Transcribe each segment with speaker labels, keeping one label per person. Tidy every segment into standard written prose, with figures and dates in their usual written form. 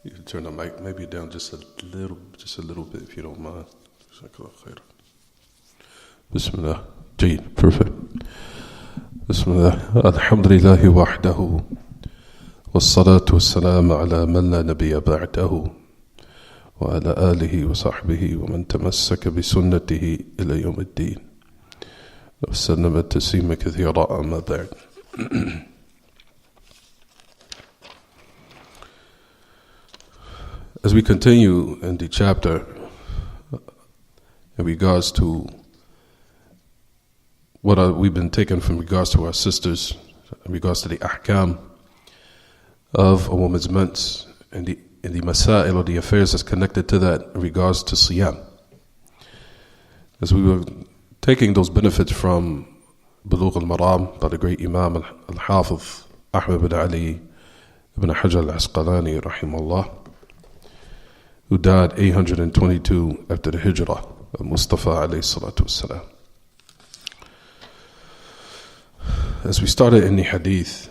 Speaker 1: You can turn the mic maybe down just a little bit if you don't mind. Bismillah. Jayed. Perfect. Bismillah. Alhamdulillahi wahdahu. Wassalatu wassalamu ala man la nabiyya ba'dahu. Wa ala alihi wa sahbihi wa man tamassaka bi sunnatihi ila yawm ad-din. Wa sallama taslima kathira amma ba'd. As we continue in the chapter in regards to what we've been taking from regards to our sisters, in regards to the ahkam of a woman's mens and the masail or the affairs that's connected to that in regards to siyam. As we were taking those benefits from Bulugh al-Maram by the great Imam al-Hafiz Ahmad bin Ali ibn Hajar al-Asqalani rahimahullah, who died 822 after the hijrah of Mustafa alayhi salatu wassalam. As we started in the hadith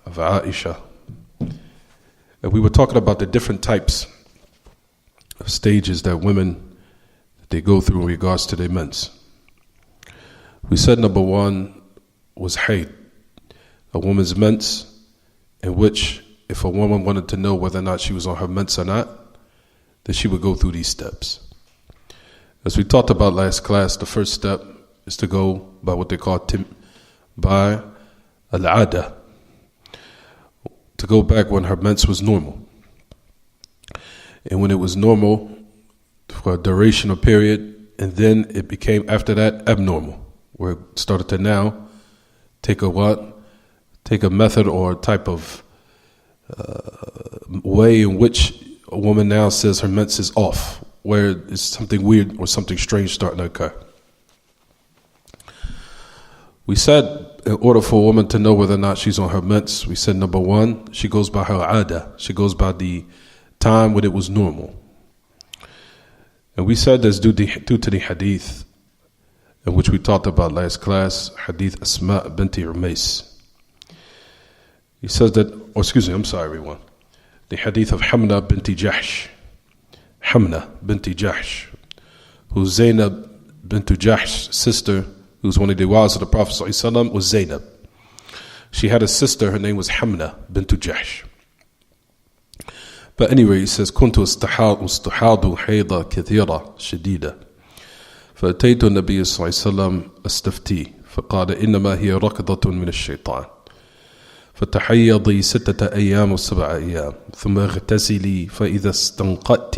Speaker 1: of Aisha, and we were talking about the different types of stages that women they go through in regards to their mens. We said number one was hayd, a woman's mens, in which if a woman wanted to know whether or not she was on her mens or not, then she would go through these steps. As we talked about last class, the first step is to go by what they call by al-ada, to go back when her mens was normal. And when it was normal for a duration or period, and then it became after that abnormal, where it started to now take a method or a type of way in which a woman now says her mens is off, where it's something weird or something strange starting to occur. We said in order for a woman to know whether or not she's on her mens, we said number one, she goes by her ada. She goes by the time when it was normal. And we said that's due to the hadith in which we talked about last class, hadith Asma binti Umais. He says that, everyone. The hadith of Hamna binti Jahsh, who's Zainab binti Jahsh's sister, who's one of the wives of the Prophet ﷺ, was Zainab. She had a sister, her name was Hamna binti Jahsh. But anyway, he says, كنت استحاض حيضة كثيرة شديدة فأتيت النبي صلى الله عليه وسلم أستفتيه فقال إنما هي ركضة من الشيطان فتحيضي 6 أيام و7 أيام ثم اغتسلي فإذا استنقأت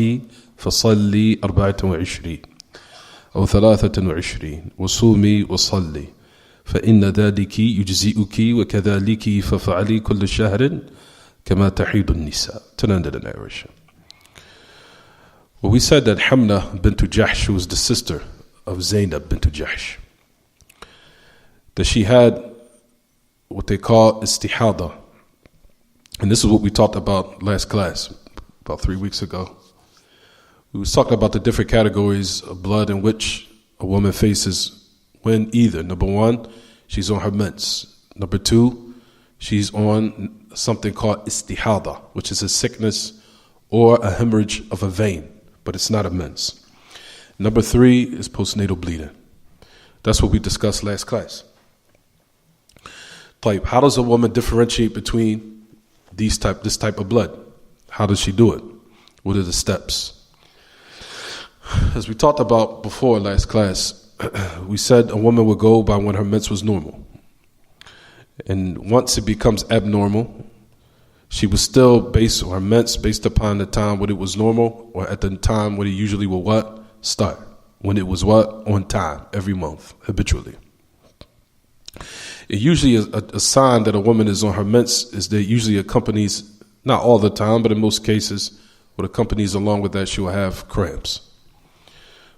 Speaker 1: فصلي 24 أو 23 وصومي وصلي فإن ذلك يجزئك وكذلك ففعلي كل شهر كما تحيض النساء. To end the narration. Well, we said that Hamna bint Jahsh was the sister of Zainab bint Jahsh, that she had what they call istihada. And this is what we talked about last class, about 3 weeks ago. We was talking about the different categories of blood in which a woman faces when either, number one, she's on her mens. Number two, she's on something called istihada, which is a sickness or a hemorrhage of a vein, but it's not a mens. Number three is postnatal bleeding. That's what we discussed last class. How does a woman differentiate between this type of blood? How does she do it? What are the steps? As we talked about before last class, we said a woman would go by when her mens was normal. And once it becomes abnormal, she was still based on her mens based upon the time when it was normal, or at the time when it usually will start. When it was on time, every month, habitually. It usually is a sign that a woman is on her mens is that usually accompanies, not all the time, but in most cases, what accompanies along with that, she will have cramps.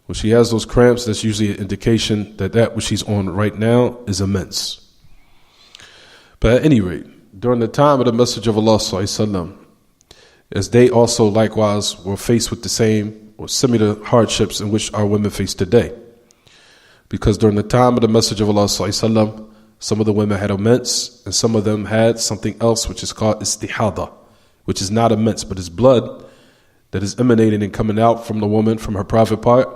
Speaker 1: When she has those cramps, that's usually an indication that what she's on right now is a mens. But at any rate, during the time of the Messenger of Allah ﷺ, as they also likewise were faced with the same or similar hardships in which our women face today. Because during the time of the Messenger of Allah ﷺ, some of the women had immense, and some of them had something else which is called istihada, which is not immense, but it's blood that is emanating and coming out from the woman, from her private part,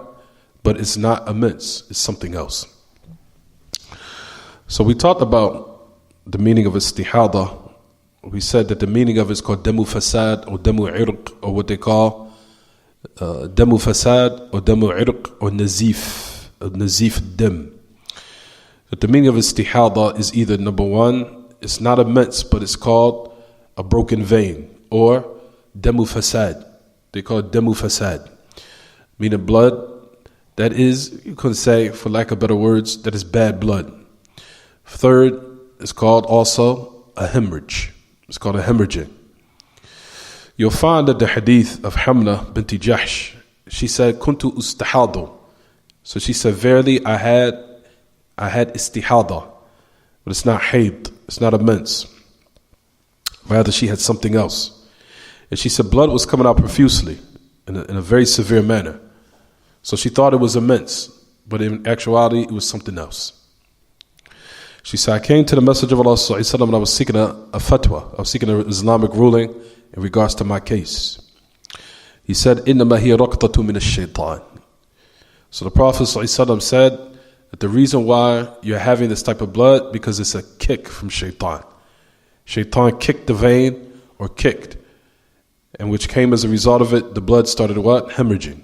Speaker 1: but it's not immense, it's something else. So we talked about the meaning of istihada. We said that the meaning of it is called damu fasad or damu irq, or what they call damu fasad or damu irq or nazif dim. But the meaning of istihada is either, number one, it's not immense, but it's called a broken vein, or damu fasad. They call it damu fasad, meaning blood that is, you could say, for lack of better words, that is bad blood. Third, it's called also a hemorrhage. It's called a hemorrhaging. You'll find that the hadith of Hamna binti Jahsh, she said, Kuntu ustahadu. So she said, verily, I had istihada, but it's not hayd, it's not immense. Rather, she had something else. And she said blood was coming out profusely in a very severe manner. So she thought it was immense, but in actuality, it was something else. She said, I came to the Messenger of Allah ﷺ, and I was seeking a fatwa. I was seeking an Islamic ruling in regards to my case. He said, إِنَّمَا هِيَ رَقْطَةٌ مِنَ الشَّيْطَانِ. So the Prophet ﷺ said that the reason why you're having this type of blood, because it's a kick from shaitan. Shaitan kicked the vein, or kicked, and which came as a result of it, the blood started what? Hemorrhaging.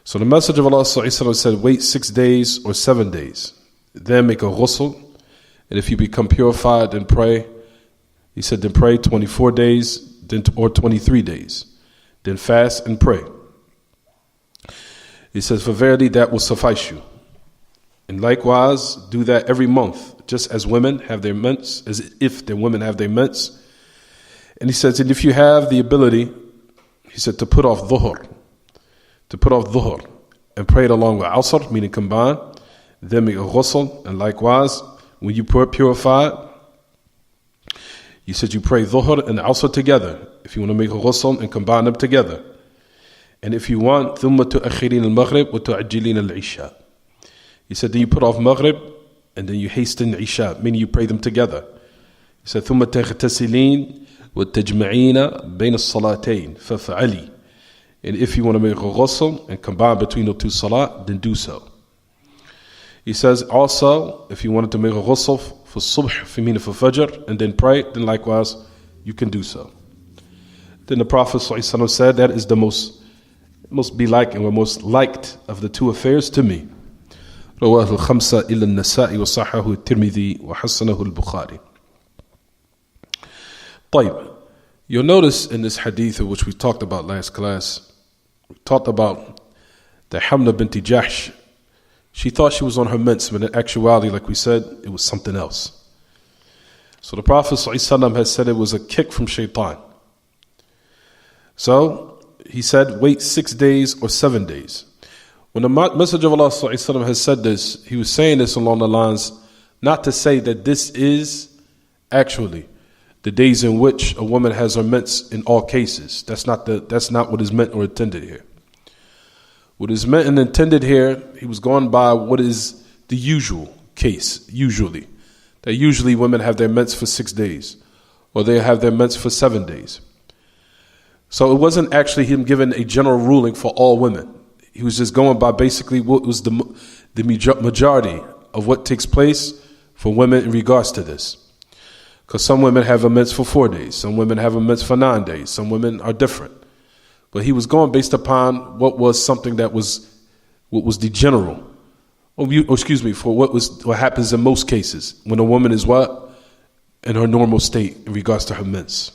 Speaker 1: So the Messenger of Allah ﷺ said, wait 6 days or 7 days. Then make a ghusl, and if you become purified, then pray. He said, then pray 24 days, or 23 days. Then fast and pray. He says, for verily that will suffice you. And likewise, do that every month, just as women have their months, as if the women have their months. And he says, and if you have the ability, he said, to put off dhuhr, and pray it along with asr, meaning combine. Then make a ghusl, and likewise, when you purify, you said you pray dhuhr and asr together, if you want to make a ghusl and combine them together. And if you want, ثُمَّ تُؤَخِّرِينَ الْمَغْرِبِ وَتُعَجِّلِينَ الْعِشَاءِ. He said, then you put off maghrib, and then you hasten isha, meaning you pray them together. He said, ثُمَّ تَغْتَسِلِينَ وَتَجْمَعِينَ بَيْنَ الصَّلَاتَيْنِ فَفَعَلِي. And if you want to make a ghusl and combine between the two salat, then do so. He says also, if you wanted to make a ghusl for subh, for fajr, and then pray, then likewise, you can do so. Then the Prophet ﷺ said, that is the most be like and most liked of the two affairs to me. رواه الخمسة إلا النسائي وصححه الترمذي وحسنه البخاري. طيب, you'll notice in this hadith, which we talked about last class, we talked about that Hamna binti Jahsh, she thought she was on her mens, but in actuality, like we said, it was something else. So the Prophet ﷺ had said it was a kick from shaitan. So he said, wait 6 days or 7 days. When the Messenger of Allah ﷺ has said this, he was saying this along the lines, not to say that this is actually the days in which a woman has her mens in all cases. That's not what is meant or intended here. What is meant and intended here, he was going by what is the usual case, usually. That usually women have their mens for 6 days, or they have their mens for 7 days. So it wasn't actually him giving a general ruling for all women. He was just going by basically what was the majority of what takes place for women in regards to this. Because some women have a mens for 4 days, some women have a mens for 9 days, some women are different. But he was going based upon what was something that was the general, for what happens in most cases when a woman is what? In her normal state in regards to her mens.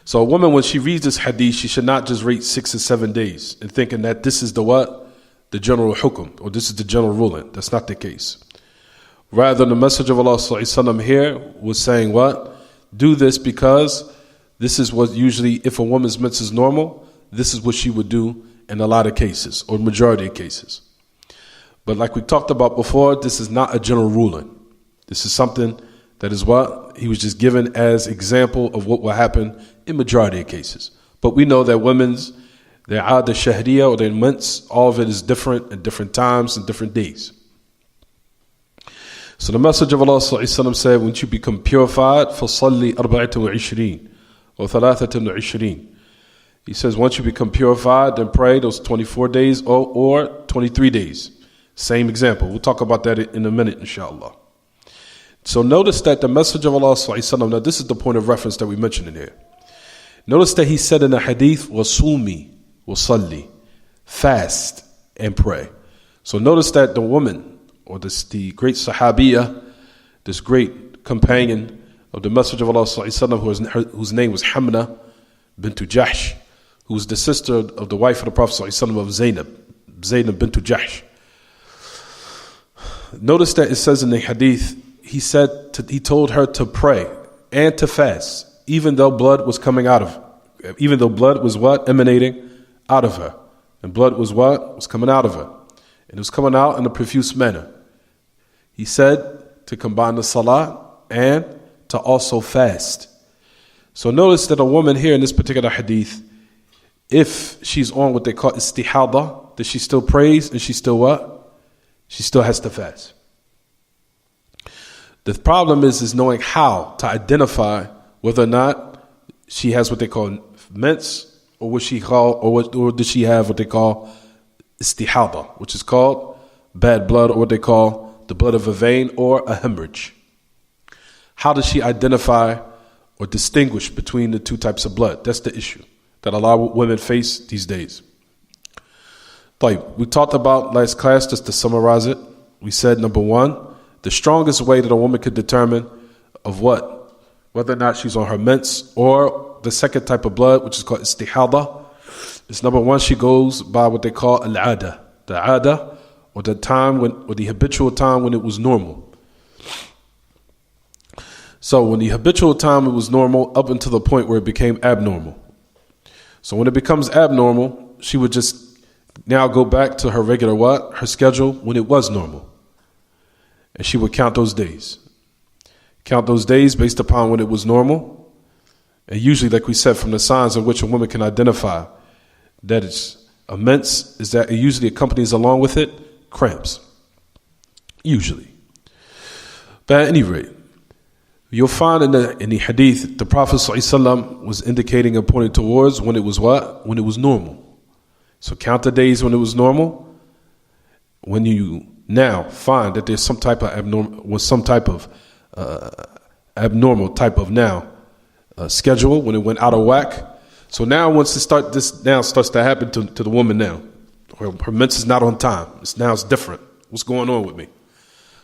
Speaker 1: So a woman, when she reads this hadith, she should not just read 6 or 7 days and thinking that this is the what? The general hukum, or this is the general ruling. That's not the case. Rather, the Messenger of Allah ﷺ here was saying what? Do this because this is what usually, if a woman's mens is normal, this is what she would do in a lot of cases, or majority of cases. But like we talked about before, this is not a general ruling. This is something that is what he was just given as example of what will happen in majority of cases. But we know that their aada shahriya, or their mens, all of it is different at different times and different days. So the Messenger of Allah ﷺ said, once you become purified, فَصَلِّ 24 or 23. He says, once you become purified, then pray those 24 days or 23 days. Same example. We'll talk about that in a minute, inshallah. So notice that the Messenger of Allah ﷺ, now this is the point of reference that we mentioned in here. Notice that he said in the hadith, وَصُومِي وَصَلِّي, fast and pray. So notice that the woman, or the great Sahabiya, this great companion of the Messenger of Allah ﷺ, whose name was Hamna bint Jahsh, who was the sister of the wife of the Prophet ﷺ of Zaynab bint Jahsh. Notice that it says in the hadith, he told her to pray and to fast, even though blood was coming out of her. Even though blood was what? Emanating out of her. And blood was what? Was coming out of her. And it was coming out in a profuse manner. He said to combine the salah and to also fast. So notice that a woman here in this particular hadith, if she's on what they call istihada, that she still prays and she still what? She still has to fast. The problem is knowing how to identify whether or not she has what they call mens, or does she have what they call istihada, which is called bad blood, or what they call the blood of a vein or a hemorrhage. How does she identify or distinguish between the two types of blood? That's the issue that a lot of women face these days. We talked about last class, just to summarize it. We said, number one, the strongest way that a woman could determine of what? Whether or not she's on her mens or the second type of blood, which is called istihada, is number one, she goes by what they call al-ada. The ada, or the time or the habitual time when it was normal. So when the habitual time it was normal up until the point where it became abnormal. So when it becomes abnormal, she would just now go back to her regular what? Her schedule when it was normal. And she would count those days. Count those days based upon when it was normal. And usually, like we said, from the signs in which a woman can identify that it's a mens, is that it usually accompanies along with it cramps. Usually. But at any rate, you'll find in the hadith, the Prophet ﷺ was indicating and pointing towards when it was what? When it was normal. So count the days when it was normal. When you now find that there's some type of abnormal type of now schedule, when it went out of whack. So now once this now starts to happen to the woman now. Her mens is not on time. It's different. What's going on with me?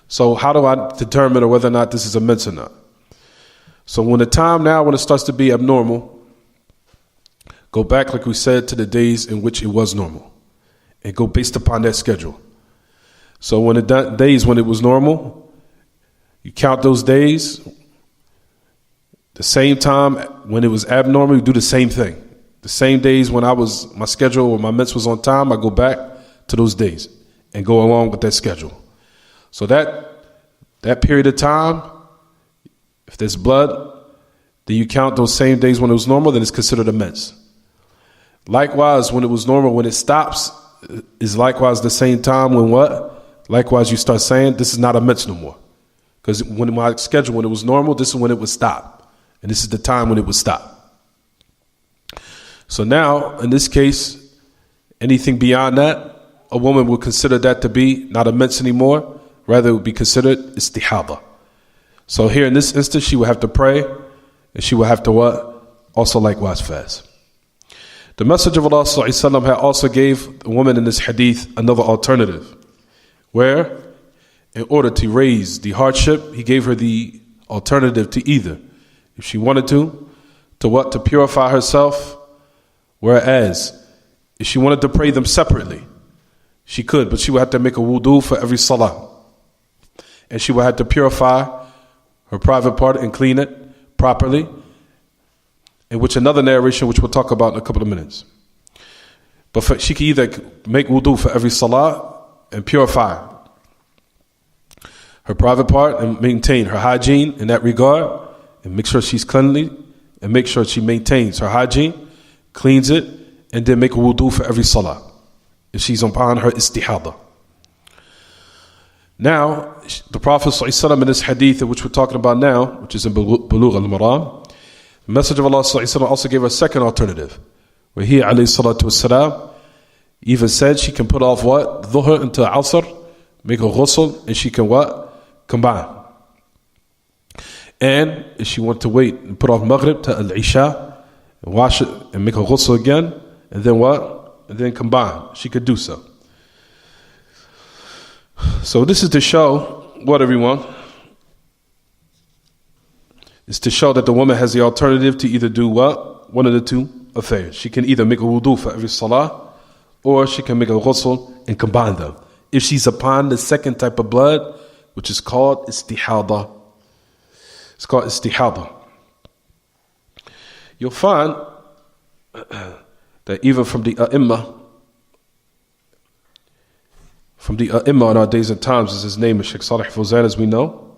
Speaker 1: So how do I determine whether or not this is a mens or not? So when it starts to be abnormal, go back, like we said, to the days in which it was normal. And go based upon that schedule. So when the days when it was normal, you count those days. The same time when it was abnormal, you do the same thing. The same days when my schedule or my mens was on time, I go back to those days and go along with that schedule. So that period of time, if there's blood, then you count those same days when it was normal, then it's considered a mens. Likewise, when it was normal, when it stops, is likewise the same time when what? Likewise, you start saying, this is not a mens no more. Because when my schedule, when it was normal, this is when it would stop. And this is the time when it would stop. So now, in this case, anything beyond that, a woman would consider that to be not a mens anymore. Rather, it would be considered istihada. So here in this instance, she would have to pray, and she would have to what? Also likewise fast. The Messenger of Allah ﷺ had also gave the woman in this hadith another alternative, where in order to raise the hardship, he gave her the alternative to either, if she wanted to what? To purify herself. Whereas, if she wanted to pray them separately, she could, but she would have to make a wudu for every salah. And she would have to purify her private part and clean it properly. In which another narration, which we'll talk about in a couple of minutes. But she could either make wudu for every salah and purify her private part and maintain her hygiene in that regard, and make sure she's cleanly, and make sure she maintains her hygiene, cleans it, and then make wudu for every salah if she's upon her istihada. Now, the Prophet ﷺ in this hadith which we're talking about now, which is in Bulugh al-Maram, the Messenger of Allah ﷺ also gave a second alternative, where he alayhi salatu wasalam even said she can put off what? Dhuhr into Asr, make a ghusl, and she can what? Combine. And if she want to wait and put off Maghrib to Al-Isha, and wash it and make a ghusl again, and then what? And then combine. She could do so. So this is to show what, everyone? It's to show that the woman has the alternative to either do what? One of the two affairs. She can either make a wudu for every salah, or she can make a ghusl and combine them. If she's upon the second type of blood, which is called istihada. It's called istihada. You'll find that even from the A'imma in our days and times, as his name is Sheikh Salih Fawzan, as we know,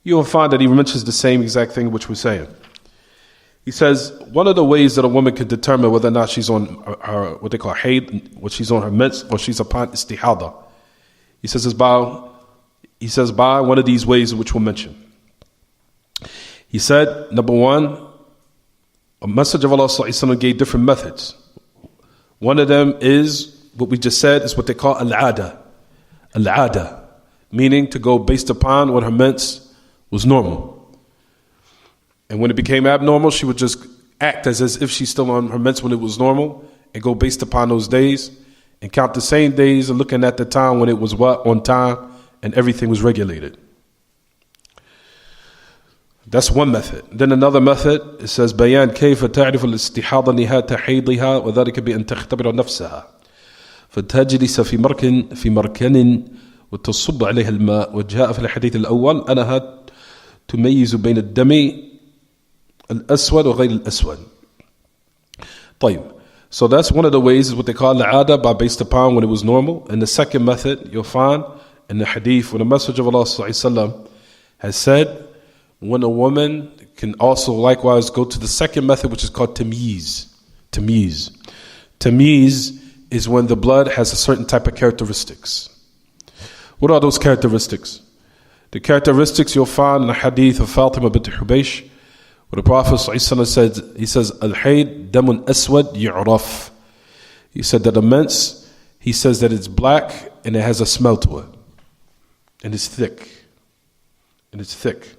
Speaker 1: you will find that he mentions the same exact thing which we're saying. He says, one of the ways that a woman can determine whether or not she's on her, what they call hayd, what she's on her mens, or she's upon istihada. He says by one of these ways which we'll mention. He said, number one, a Messenger of Allah ﷺ gave different methods. One of them is, what we just said, is what they call al-ada. Al-ada, meaning to go based upon when her mens was normal. And when it became abnormal, she would just act as if she's still on her mens when it was normal, and go based upon those days, and count the same days and looking at the time when it was what? On time, and everything was regulated. That's one method. Then another method, it says, بيان كيف تعرف الاستحاضة نهاية حيضها وذلك بأن تختبر نفسها فتجلس في مركن وتصب عليها الماء وجاء في الحديث الأول أنها تميز بين الدم الأسود وغير الأسود. طيب. So that's one of the ways, is what they call al-ada, by based upon when it was normal. And the second method you'll find in the hadith when the Messenger of Allah ﷺ has said, when a woman can also likewise go to the second method, which is called tamyiz. Tamyiz. Tamyiz is when the blood has a certain type of characteristics. What are those characteristics? The characteristics you'll find in the hadith of Fatima bint Hubaysh, where the Prophet ﷺ said, he says, Al-Hayd damun aswad yu'raf. He said that the mens, he says that it's black and it has a smell to it. And it's thick. And it's thick.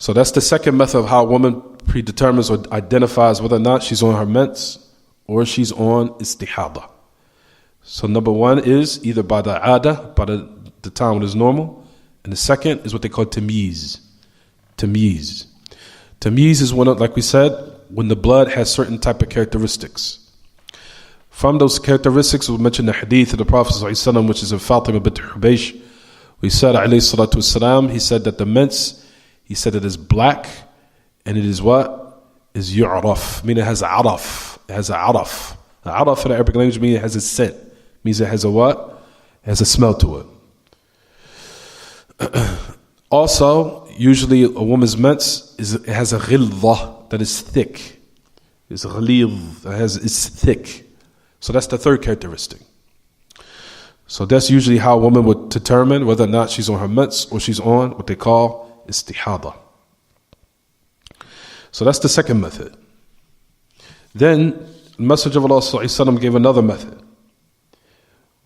Speaker 1: So that's the second method of how a woman predetermines or identifies whether or not she's on her mens or she's on istihada. So number one is either by the ada, by the time when it's normal, and the second is what they call tamyiz. Tamyiz. Tamyiz is when, like we said, when the blood has certain type of characteristics. From those characteristics, we mentioned the hadith of the Prophet ﷺ, which is of Fatima bint Hubaysh. We said, alayhi salatu wasalam, he said that the mens, he said it is black, and it is what? Is yu'raf, meaning it has araf. It has a araf. The araf in the Arabic language means it has a scent. Means it has a what? It has a smell to it. Also, usually a woman's mens it has a ghildah, that is thick. It's a ghalidh, it's thick. So that's the third characteristic. So that's usually how a woman would determine whether or not she's on her mens or she's on what they call istihada. So that's the second method. Then the Messenger of Allah ﷺ gave another method,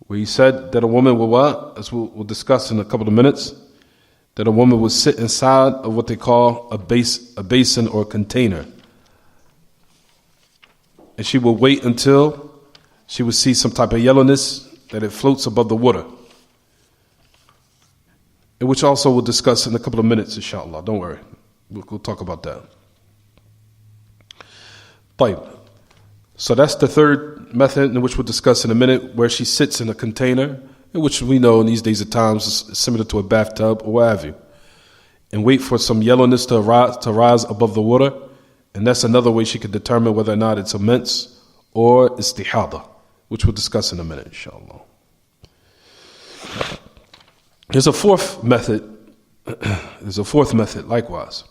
Speaker 1: where he said that a woman will what? As we'll discuss in a couple of minutes, that a woman would sit inside of what they call a basin or a container. And she will wait until she would see some type of yellowness, that it floats above the water. And which also we'll discuss in a couple of minutes, inshallah. Don't worry. We'll talk about that. طيب. So that's the third method, in which we'll discuss in a minute, where she sits in a container, in which we know in these days of times is similar to a bathtub or what have you, and wait for some yellowness to rise above the water. And that's another way she could determine whether or not it's a mens or istihada, which we'll discuss in a minute, inshallah. There's a fourth method. There's a fourth method likewise.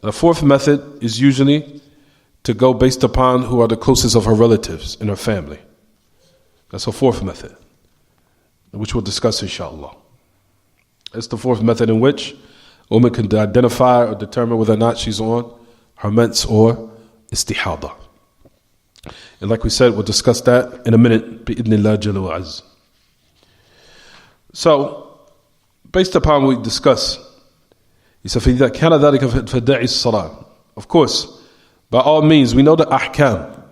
Speaker 1: The fourth method is usually to go based upon who are the closest of her relatives in her family. That's a fourth method. which we'll discuss inshallah. It's the fourth method in which a woman can identify or determine whether or not she's on her mens or istihada. And like we said, we'll discuss that in a minute, bi'idhnillah jalla wa azz. So, based upon what we discussed, he said, فَإِذَا كَانَ ذَلِكَ فَدَعِ الصَّلَاةِ. Of course, by all means, we know the ahkam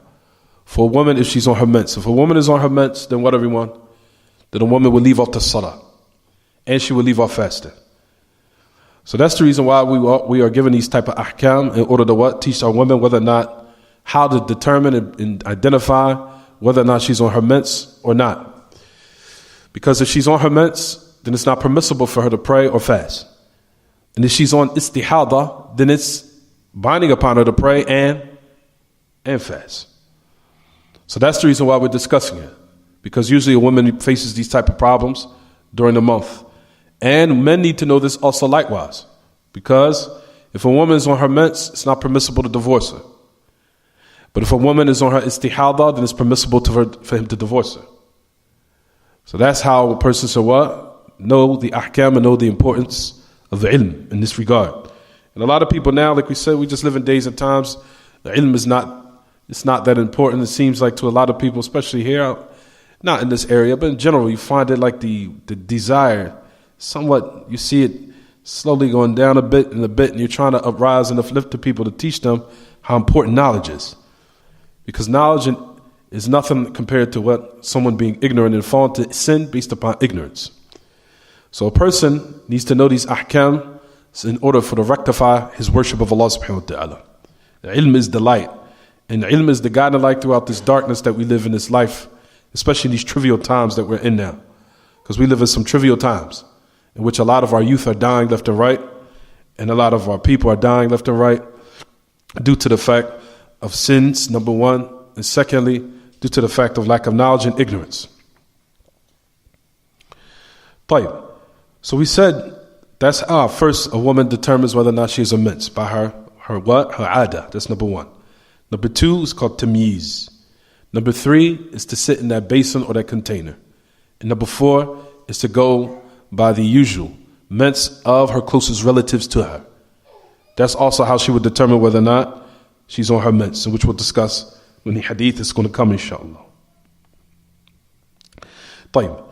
Speaker 1: for a woman if she's on her mens. If a woman is on her mens, then what, everyone? Then a woman will leave off the salah. And she will leave off fasting. So that's the reason why we are given these type of ahkam in order to what? Teach our women whether or not, how to determine and identify whether or not she's on her mens or not. Because if she's on her mens, then it's not permissible for her to pray or fast. And if she's on istihada, then it's binding upon her to pray and fast. So that's the reason why we're discussing it. Because usually a woman faces these type of problems during the month. And men need to know this also likewise. Because if a woman is on her mens, it's not permissible to divorce her. But if a woman is on her istihada, then it's permissible for him to divorce her. So that's how a person should what? Know the ahkam and know the importance of the ilm in this regard. And a lot of people now, like we said, we just live in days and times, the ilm is not that important. It seems like to a lot of people, especially here, not in this area, but in general, you find it like the desire, somewhat, you see it slowly going down a bit, and you're trying to uprise and uplift the people to teach them how important knowledge is. Because knowledge is nothing compared to what someone being ignorant and falling to sin based upon ignorance. So a person needs to know these ahkam in order for to rectify his worship of Allah subhanahu wa ta'ala. The ilm is the light. And the ilm is the guiding light throughout this darkness that we live in this life, especially in these trivial times that we're in now. Because we live in some trivial times in which a lot of our youth are dying left and right, and a lot of our people are dying left and right due to the fact of sins, number one, and secondly, due to the fact of lack of knowledge and ignorance. طيب. So we said that's how first a woman determines whether or not she is a mens by her what? Her ada. That's number one. Number two is called tamyiz. Number three is to sit in that basin or that container. And number four is to go by the usual mens of her closest relatives to her. That's also how she would determine whether or not she's on her mens, which we'll discuss when the hadith is going to come, inshallah. طيب.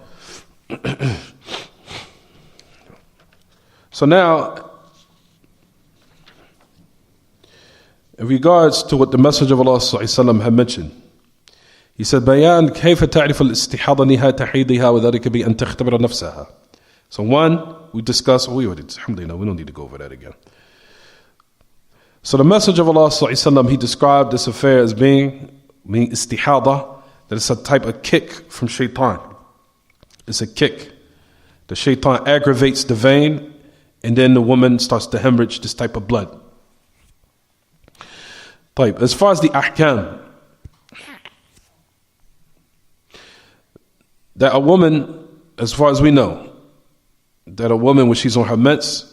Speaker 1: So now, in regards to what the Messenger of Allah ﷺ had mentioned, he said, بيان كيف تعرف الاستحاضة نهاية حيضها وذلك بأن تختبر نفسها. So one, we discussed, alhamdulillah, we don't need to go over that again. So the Messenger of Allah ﷺ, he described this affair as being istihada, that it's a type of kick from shaitan. It's a kick. The shaitan aggravates the vein, and then the woman starts to hemorrhage this type of blood. As far as the ahkam, that a woman, as far as we know, that a woman when she's on her mens,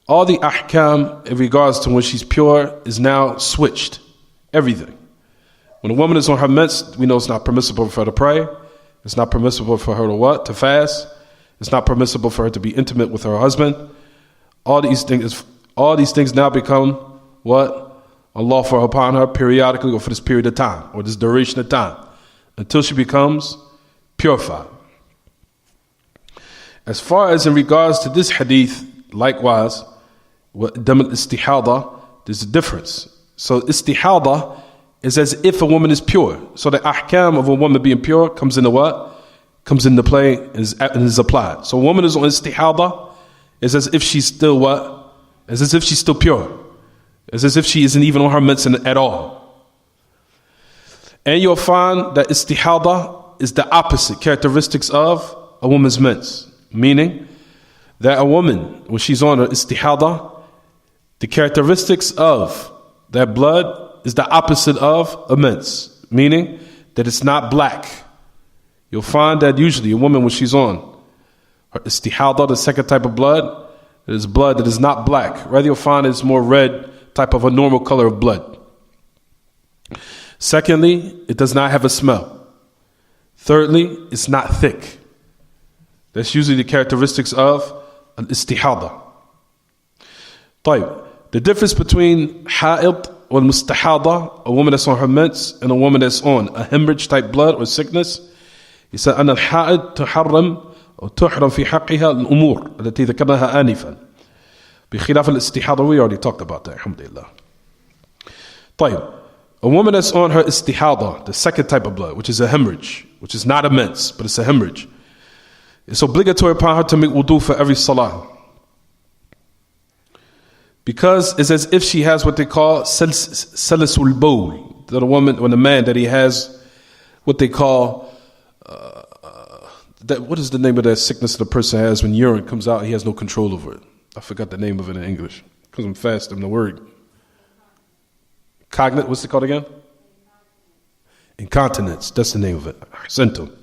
Speaker 1: all the ahkam in regards to when she's pure is now switched. Everything. When a woman is on her mens, we know it's not permissible for her to pray. It's not permissible for her to what? To fast. It's not permissible for her to be intimate with her husband. All these things now become what? Unlawful upon her periodically or for this period of time or this duration of time until she becomes purified. As far as in regards to this hadith, likewise, dam al-istihada, there's a difference. So istihada is as if a woman is pure. So the ahkam of a woman being pure comes into what? Comes into play and is applied. So a woman is on istihada is as if she's still what? As if she's still pure. It's as if she isn't even on her medicine at all. And you'll find that istihada is the opposite characteristics of a woman's mens. Meaning that a woman, when she's on her istihada, the characteristics of that blood is the opposite of a mens. Meaning that it's not black. You'll find that usually a woman when she's on her istihada, the second type of blood, it is blood that is not black. Rather you'll find it's more red, type of a normal color of blood. Secondly, it does not have a smell. Thirdly, it's not thick. That's usually the characteristics of al-istihada. طيب, the difference between ha'id or mustahada, a woman that's on her mens, and a woman that's on a hemorrhage type blood or sickness, he said أن الحائض تحرم أو تحرم في حقها الأمور التي ذكرناها آنفا بخلاف الاستحاضة. We already talked about that, alhamdulillah. طيب, a woman that's on her istihada, the second type of blood, which is a hemorrhage, which is not a mens, but it's a hemorrhage, it's obligatory upon her to make wudu for every salah. Because it's as if she has what they call salisul bowl. That a woman, when a man, that he has what they call, what is the name of that sickness that a person has when urine comes out, he has no control over it. I forgot the name of it in English. Because I'm fast, I'm the word. What's it called again? Incontinence, that's the name of it. Symptom.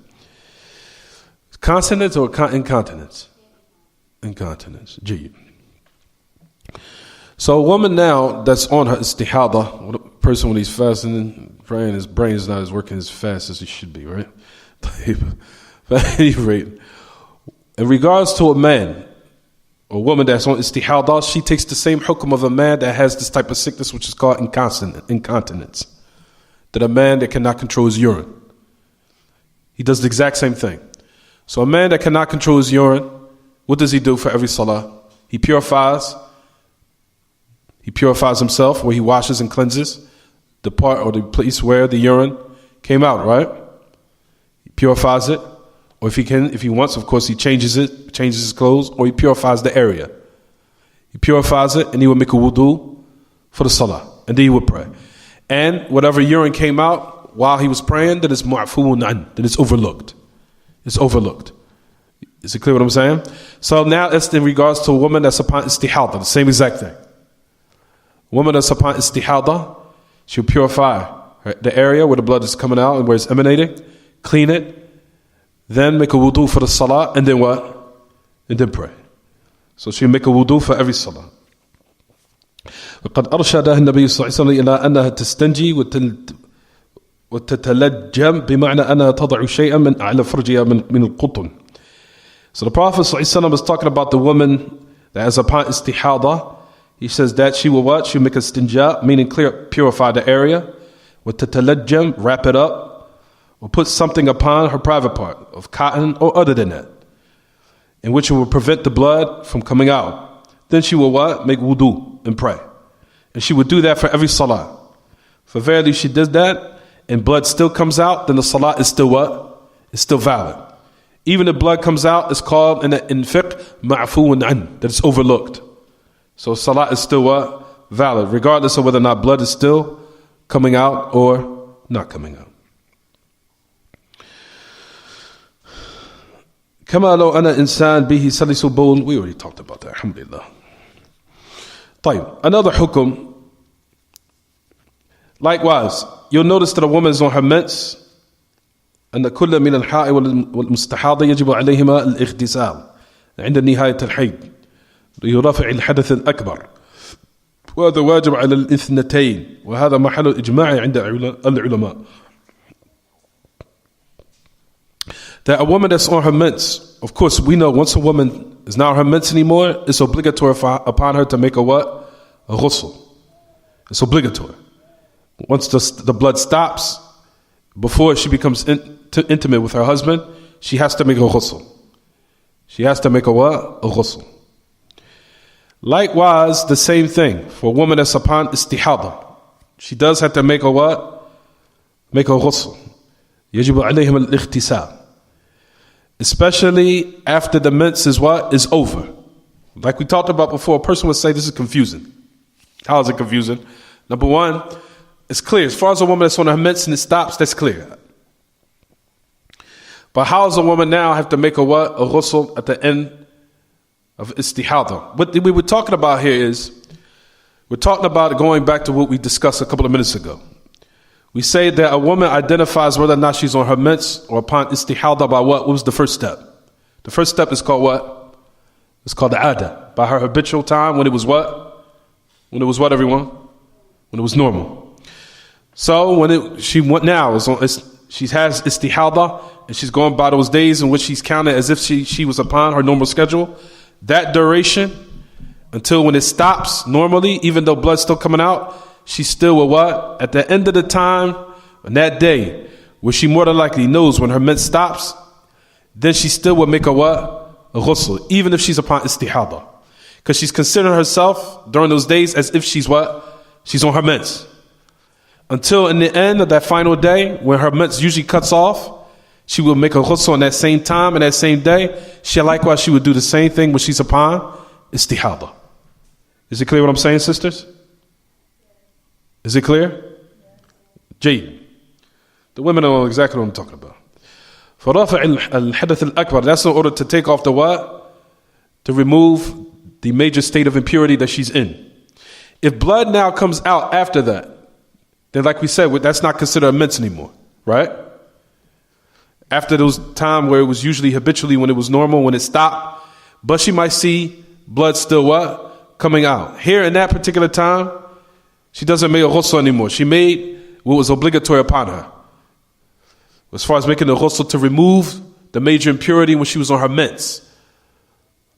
Speaker 1: Consonants or incontinence? Incontinence. G. So a woman now that's on her istihada, a person when he's fasting and praying, his brain is not as working as fast as he should be, right? But at any rate, in regards to a man, a woman that's on istihada, she takes the same hukum of a man that has this type of sickness, which is called incontinence. That a man that cannot control his urine. He does the exact same thing. So a man that cannot control his urine, what does he do for every salah? He purifies himself, where he washes and cleanses the part or the place where the urine came out, right? He purifies it. Or if he wants, of course, he changes his clothes, or he purifies the area. He purifies it, and he will make a wudu for the salah, and then he would pray. And whatever urine came out while he was praying, that is mu'fuun an, that is overlooked. It's overlooked. Is it clear what I'm saying? So now that's in regards to a woman that's upon istihada, the same exact thing. A woman that's upon istihada, she'll purify the area where the blood is coming out and where it's emanating, clean it, then make a wudu for the salah, and then what? And then pray. So she'll make a wudu for every salah. وقد أرشدها النبي صلى الله عليه وسلم إلى أنها تستنجي وتتلجم بمعنى أنها تضع شيئا من أعلى فرجها من القطن. So the Prophet صلى الله عليه وسلم is talking about the woman that is upon istihada. He says that she will what? She'll make a stinja, meaning purify the area. وتتلجم, wrap it up. Or put something upon her private part of cotton or other than that, in which it will prevent the blood from coming out. Then she will what? Make wudu and pray. And she would do that for every salah. For verily she does that and blood still comes out, then the salah is still what? It's still valid. Even if blood comes out, it's called in fiqh ma'fuun an, that it's overlooked. So salah is still what? Valid, regardless of whether or not blood is still coming out or not coming out. كما لو أنا إنسان به سلس بول. We already talked about that, alhamdulillah. طيب, another hukum. Likewise, you'll notice that a woman is on her mens, أن كل من الحائض والمستحاضة يجب عليهما الاغتسال عند نهاية الحيض لرفع الحدث الأكبر. وهذا واجب على الاثنتين وهذا محل الإجماع عند العلماء. That a woman that's on her mens, of course we know once a woman is not on her mens anymore, it's obligatory upon her to make a what? A ghusl. It's obligatory. Once the blood stops, before she becomes intimate with her husband, she has to make a ghusl. She has to make a what? A ghusl. Likewise, the same thing for a woman that's upon istihada. She does have to make a what? Make a ghusl. يجب عليهم الاغتسال. Especially after the mens is what? Is over. Like we talked about before, a person would say this is confusing. How is it confusing? Number one, it's clear. As far as a woman that's on her mens and it stops, that's clear. But how does a woman now have to make a what? A ghusl at the end of istihada? What we were talking about here is, we're talking about going back to what we discussed a couple of minutes ago. We say that a woman identifies whether or not she's on her mens or upon istihada by what? What was the first step? The first step is called what? It's called the ada. By her habitual time, when it was what? When it was what, everyone? When it was normal. So when she she has istihada, and she's going by those days in which she's counted as if she was upon her normal schedule, that duration, until when it stops normally, even though blood's still coming out, she still will what? At the end of the time, on that day, where she more than likely knows when her mens stops, then she still will make a what? A ghusl, even if she's upon istihada. Because she's considering herself during those days as if she's what? She's on her mens. Until in the end of that final day, when her mens usually cuts off, she will make a ghusl on that same time and that same day. Likewise, she would do the same thing when she's upon istihada. Is it clear what I'm saying, sisters? Is it clear? Jay. The women know exactly what I'm talking about. فَرَافِعِ الْحَدَثِ الْأَكْبَرِ. That's in order to take off the what? To remove the major state of impurity that she's in. If blood now comes out after that, then like we said, that's not considered a mens anymore, right? After those time where it was usually habitually when it was normal, when it stopped, but she might see blood still what? Coming out. Here in that particular time, she doesn't make a ghusl anymore. She made what was obligatory upon her. As far as making the ghusl to remove the major impurity when she was on her mens.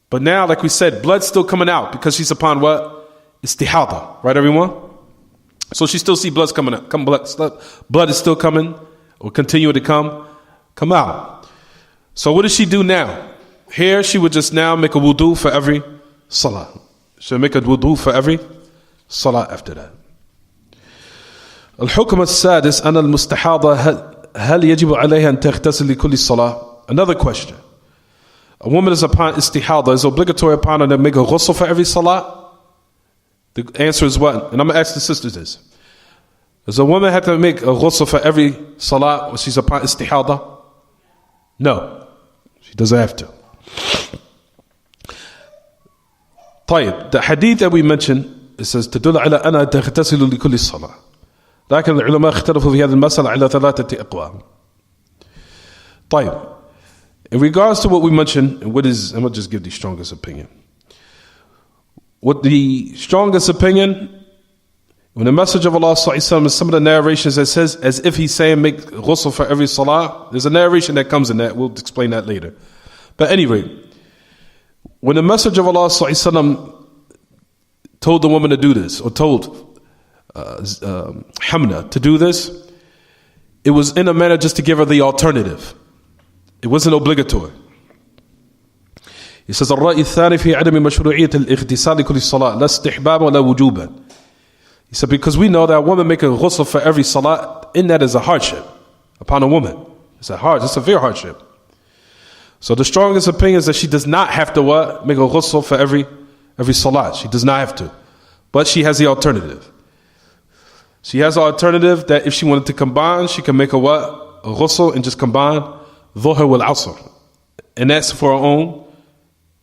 Speaker 1: But now, like we said, blood's still coming out because she's upon what? Istihada. Right, everyone? So she still see blood's coming out. Blood is still coming or continue to come out. So what does she do now? Here she would just now make a wudu for every salah. She'll make a wudu for every salah after that. الحكم السادس أن المستحاضة هل يجب عليها أن تغتسل لكل صلاة? Another question. A woman is upon istihada, is obligatory upon her to make a ghusl for every salah? The answer is what? And I'm going to ask the sisters this. Does a woman have to make a ghusl for every salah when she's upon istihada? No. She doesn't have to. طيب, the hadith that we mentioned, it says تدل على أنها تغتسل لكل الصلاة. لكن العلماء اختلفوا في هذه المسألة على ثلاثة أقوال. طيب, in regards to what we mentioned, and what is, I'm going to just give the strongest opinion. What the strongest opinion, when the message of Allah sallallahu in some of the narrations that says, as if he's saying make ghusl for every salah, there's a narration that comes in that, we'll explain that later. But anyway, when the message of Allah sallallahu told the woman to do this, or told Hamna to do this, it was in a manner just to give her the alternative. It wasn't obligatory. He says الرأي الثاني في عدم مشروعية الاغتسال لكل صلاة لا استحبابا ولا وجوبا. He said because we know that a woman making a ghusl for every salah, in that is a hardship upon a woman. It's a severe hardship. So the strongest opinion is that she does not have to what? Make a ghusl for every salah. She does not have to. But she has the alternative. She has an alternative that if she wanted to combine, she can make a what? A ghusl and just combine dhuhr wal asr. And that's for her own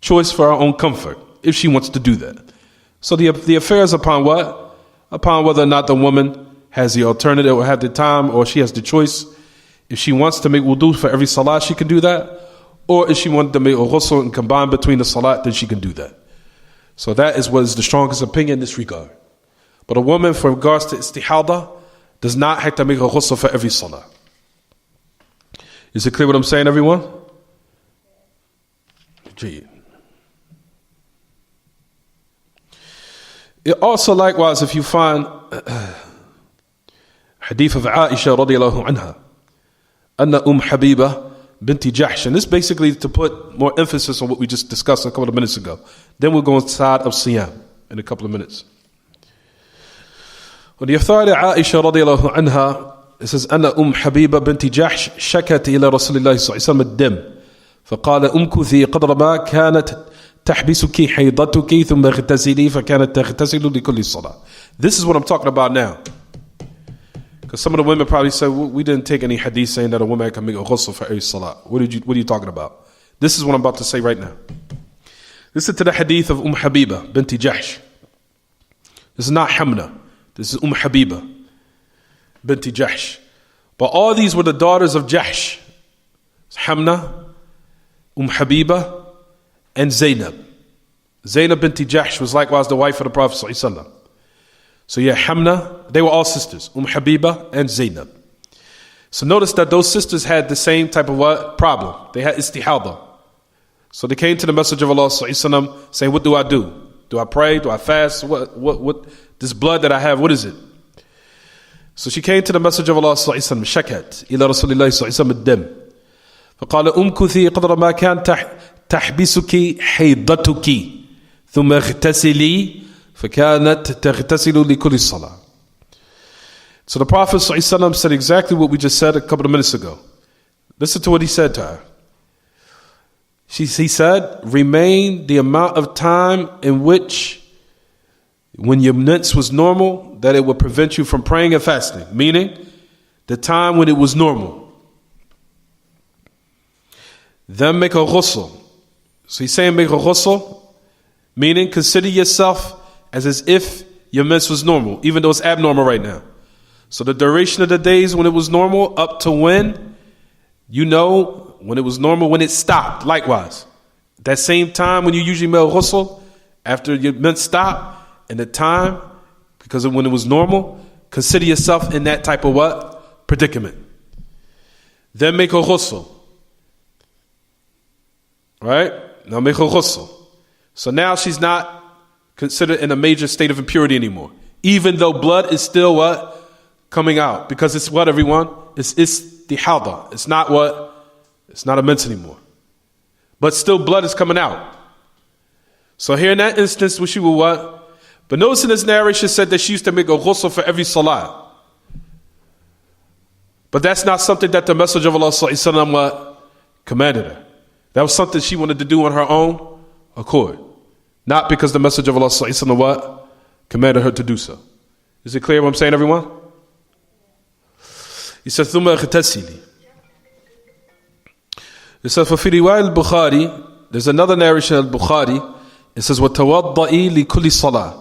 Speaker 1: choice, for her own comfort, if she wants to do that. So the affair is upon what? Upon whether or not the woman has the alternative or have the time or she has the choice. If she wants to make wudu for every salah, she can do that. Or if she wanted to make a ghusl and combine between the salat, then she can do that. So that is what is the strongest opinion in this regard. But a woman, for regards to istihada, does not have to make a ghusl for every salah. Is it clear what I'm saying, everyone? It also likewise, if you find hadith of Aisha radiallahu anha, anna Habiba binti Jahsh, and this basically to put more emphasis on what we just discussed a couple of minutes ago. Then we'll go inside of Siyam in a couple of minutes. On the authority of Aisha radiallahu anha, it says أن حبيبة بنت جحش شكت إلى رسول الله صلى الله عليه وسلم الدم فقال أمكثي قدر ما كانت تحبسك حيضتك ثم اغتسلي فكانت تغتسل لكل صلاة. This is what I'm talking about now. Because some of the women probably say, well, we didn't take any hadith saying that a woman can make a ghusl for every salah. What are you talking about? This is what I'm about to say right now. Listen to the hadith of Habiba binti Jahsh. This is not Hamna. This is Habiba binti Jahsh. But all these were the daughters of Jahsh. Hamna, Habiba, and Zainab. Zainab binti Jahsh was likewise the wife of the Prophet ﷺ. So yeah, Hamna, they were all sisters, Habiba and Zainab. So notice that those sisters had the same type of what? Problem. They had istihada. So they came to the Messenger of Allah sallallahu saying, what do I do? Do I pray? Do I fast? What this blood that I have, what is it? So she came to the Messenger of Allah sallallahu alaihi wasallam, shakat ila Rasulillah sallallahu alaihi wasallam ad-dam. فقال أمكثي قدر ما كان تحبسك حيضتك ثم اغتسلي فكانت تغتسل لكل صلاة. So the Prophet ﷺ said exactly what we just said a couple of minutes ago. Listen to what he said to her. He said, remain the amount of time in which, when your menses was normal, that it would prevent you from praying and fasting. Meaning, the time when it was normal. Then make a ghusl. So he's saying make a ghusl, meaning consider yourself as if your menses was normal, even though it's abnormal right now. So the duration of the days when it was normal up to when, you know, when it was normal, when it stopped. Likewise, that same time when you usually make ghusl, after your menses stop, and the time, because of when it was normal, consider yourself in that type of what? Predicament. Then make a ghusl. Right? Now make a ghusl. So now she's not considered in a major state of impurity anymore. Even though blood is still what? Coming out. Because it's what, everyone? It's the halda. It's not what? It's not a mense anymore. But still blood is coming out. So here in that instance, she will what? But notice in this narration said that she used to make a ghusl for every salah. But that's not something that the Messenger of Allah ﷺ what? Commanded her. That was something she wanted to do on her own accord. Not because the Messenger of Allah ﷺ what? Commanded her to do so. Is it clear what I'm saying, everyone? He says, ثُمَّ اغْتَسِلِي. It says, فَفِي رِوَايَ الْبُخَارِ, there's another narration of Bukhari. It says, وَتَوَضَّئِي لِكُلِّ صَلَاةٍ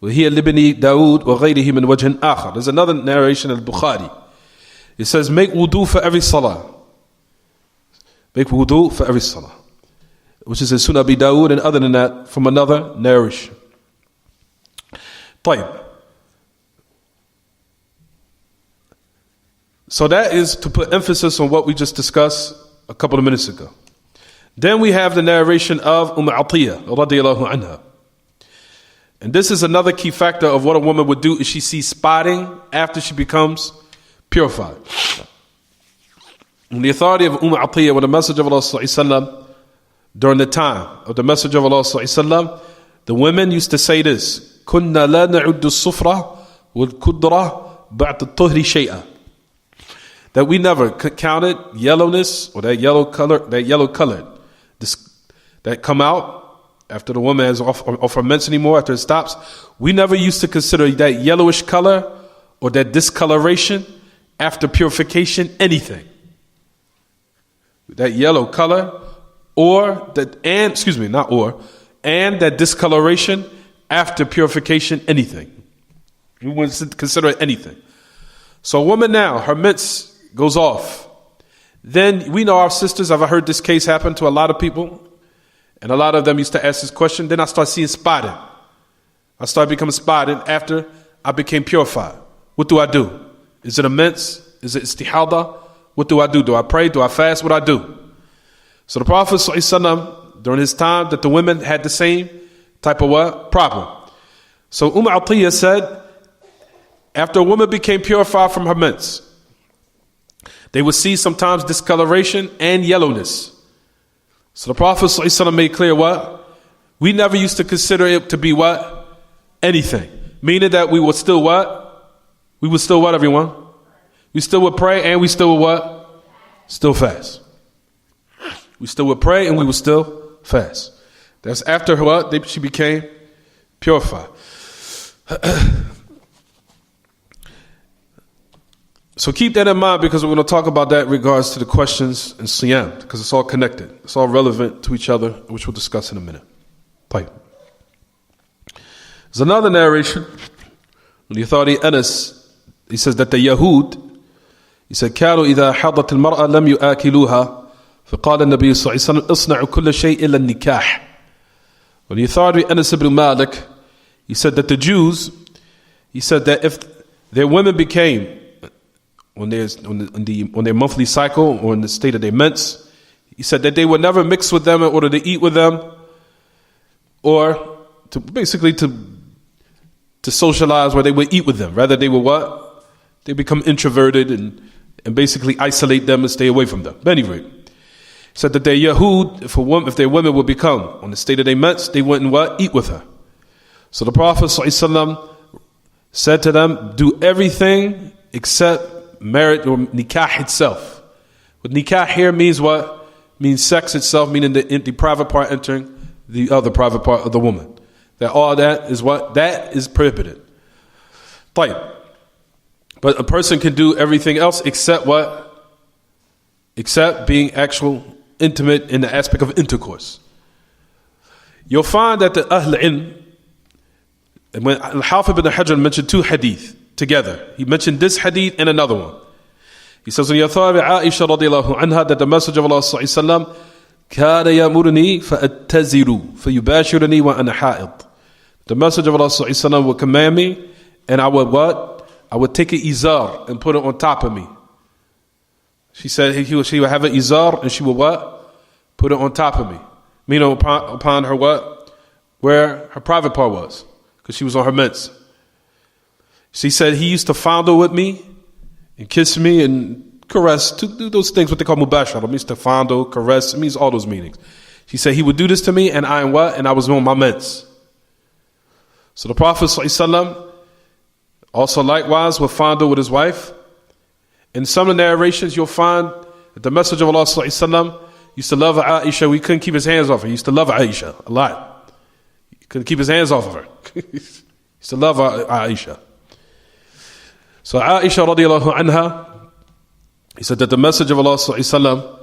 Speaker 1: وَهِيَ لِبْنِ دَاوُدْ وَغَيْرِهِ مِنْ وَجْهٍ آخَرٍ. There's another narration of Bukhari. It says, make wudu for every salah. Make wudu for every salah. Which is in Sunan Abi Dawud, and other than that, from another narration. طيب. So that is to put emphasis on what we just discussed a couple of minutes ago. Then we have the narration of Atiyah radiyallahu anha. And this is another key factor of what a woman would do if she sees spotting after she becomes purified. And the authority of Atiyah, when the Messenger of Allah sallallahu during the time of the Messenger of Allah sallallahu, the women used to say this: "Kunna la na'uddu as-sufra wal-kudra ba'da at-tuhri shay'a." That we never counted yellowness or that yellow color, that come out after the woman has off her menses anymore, after it stops. We never used to consider that yellowish color or that discoloration after purification anything. That yellow color and that discoloration after purification anything. We wouldn't consider it anything. So a woman now, her menses goes off. Then we know our sisters, I've heard this case happen to a lot of people, and a lot of them used to ask this question. Then I start seeing spotting. I started becoming spotted after I became purified. What do I do? Is it a mense? Is it istihada? What do I do? Do I pray? Do I fast? What do I do? So the Prophet ﷺ, during his time, that the women had the same type of what? Problem. So Atiyah said, after a woman became purified from her mense, they would see sometimes discoloration and yellowness. So the Prophet ﷺ made clear what? We never used to consider it to be what? Anything. Meaning that we would still what? We would still what, everyone? We still would pray and we still would what? Still fast. We still would pray and we would still fast. That's after what? She became purified. So keep that in mind, because we're going to talk about that in regards to the questions in Siyam, because it's all connected. It's all relevant to each other, which we'll discuss in a minute. There's another narration. The authority Anas, he says that the Yahud, he said, كانوا إذا حضت المرأة لم يؤكلوها فقال النبي صلى الله عليه وسلم اصنعوا كل شيء إلا النكاح. When the authority Anas ibn Malik, he said that the Jews, he said that if their women became on their monthly cycle or in the state of their mens, he said that they would never mix with them in order to eat with them or to basically to socialize where they would eat with them. Rather they would what? They become introverted and basically isolate them and stay away from them. But anyway, he said that their Yahud, if their women would become on the state of their mens, they wouldn't what? Eat with her. So the Prophet ﷺ said to them, do everything except marriage or nikah itself. What nikah here means what? Means sex itself, meaning the private part entering the other private part of the woman. That all that is what? That is prohibited. طيب. But a person can do everything else except what? Except being actual intimate in the aspect of intercourse. You'll find that the Ahl Ilm, and when Al-Hafidh ibn Hajar mentioned two hadith together, he mentioned this hadith and another one. He says in the authority of Aisha radiallahu anha that the Messenger of Allah sallallahu alaihi wasallam كان يأمرني فأتزر فيباشرني وأنا حائض. The Messenger of Allah sallallahu alaihi wasallam would command me, and I would what? I would take an izar and put it on top of me. She said she would have an izar and she would what? Put it on top of me. Meaning upon her what? Where her private part was. Because she was on her mens. She said he used to fondle with me and kiss me and caress, to do those things what they call mubashara. It means to fondle, caress, it means all those meanings. She said he would do this to me and I am what? And I was on my mens. So the Prophet ﷺ also likewise would fondle with his wife. In some of the narrations you'll find that the Messenger of Allah ﷺ used to love Aisha. We couldn't keep his hands off her. He used to love Aisha a lot. He couldn't keep his hands off of her. He used to love Aisha. So Aisha radiallahu anha, he said that the Messenger of Allah ﷺ,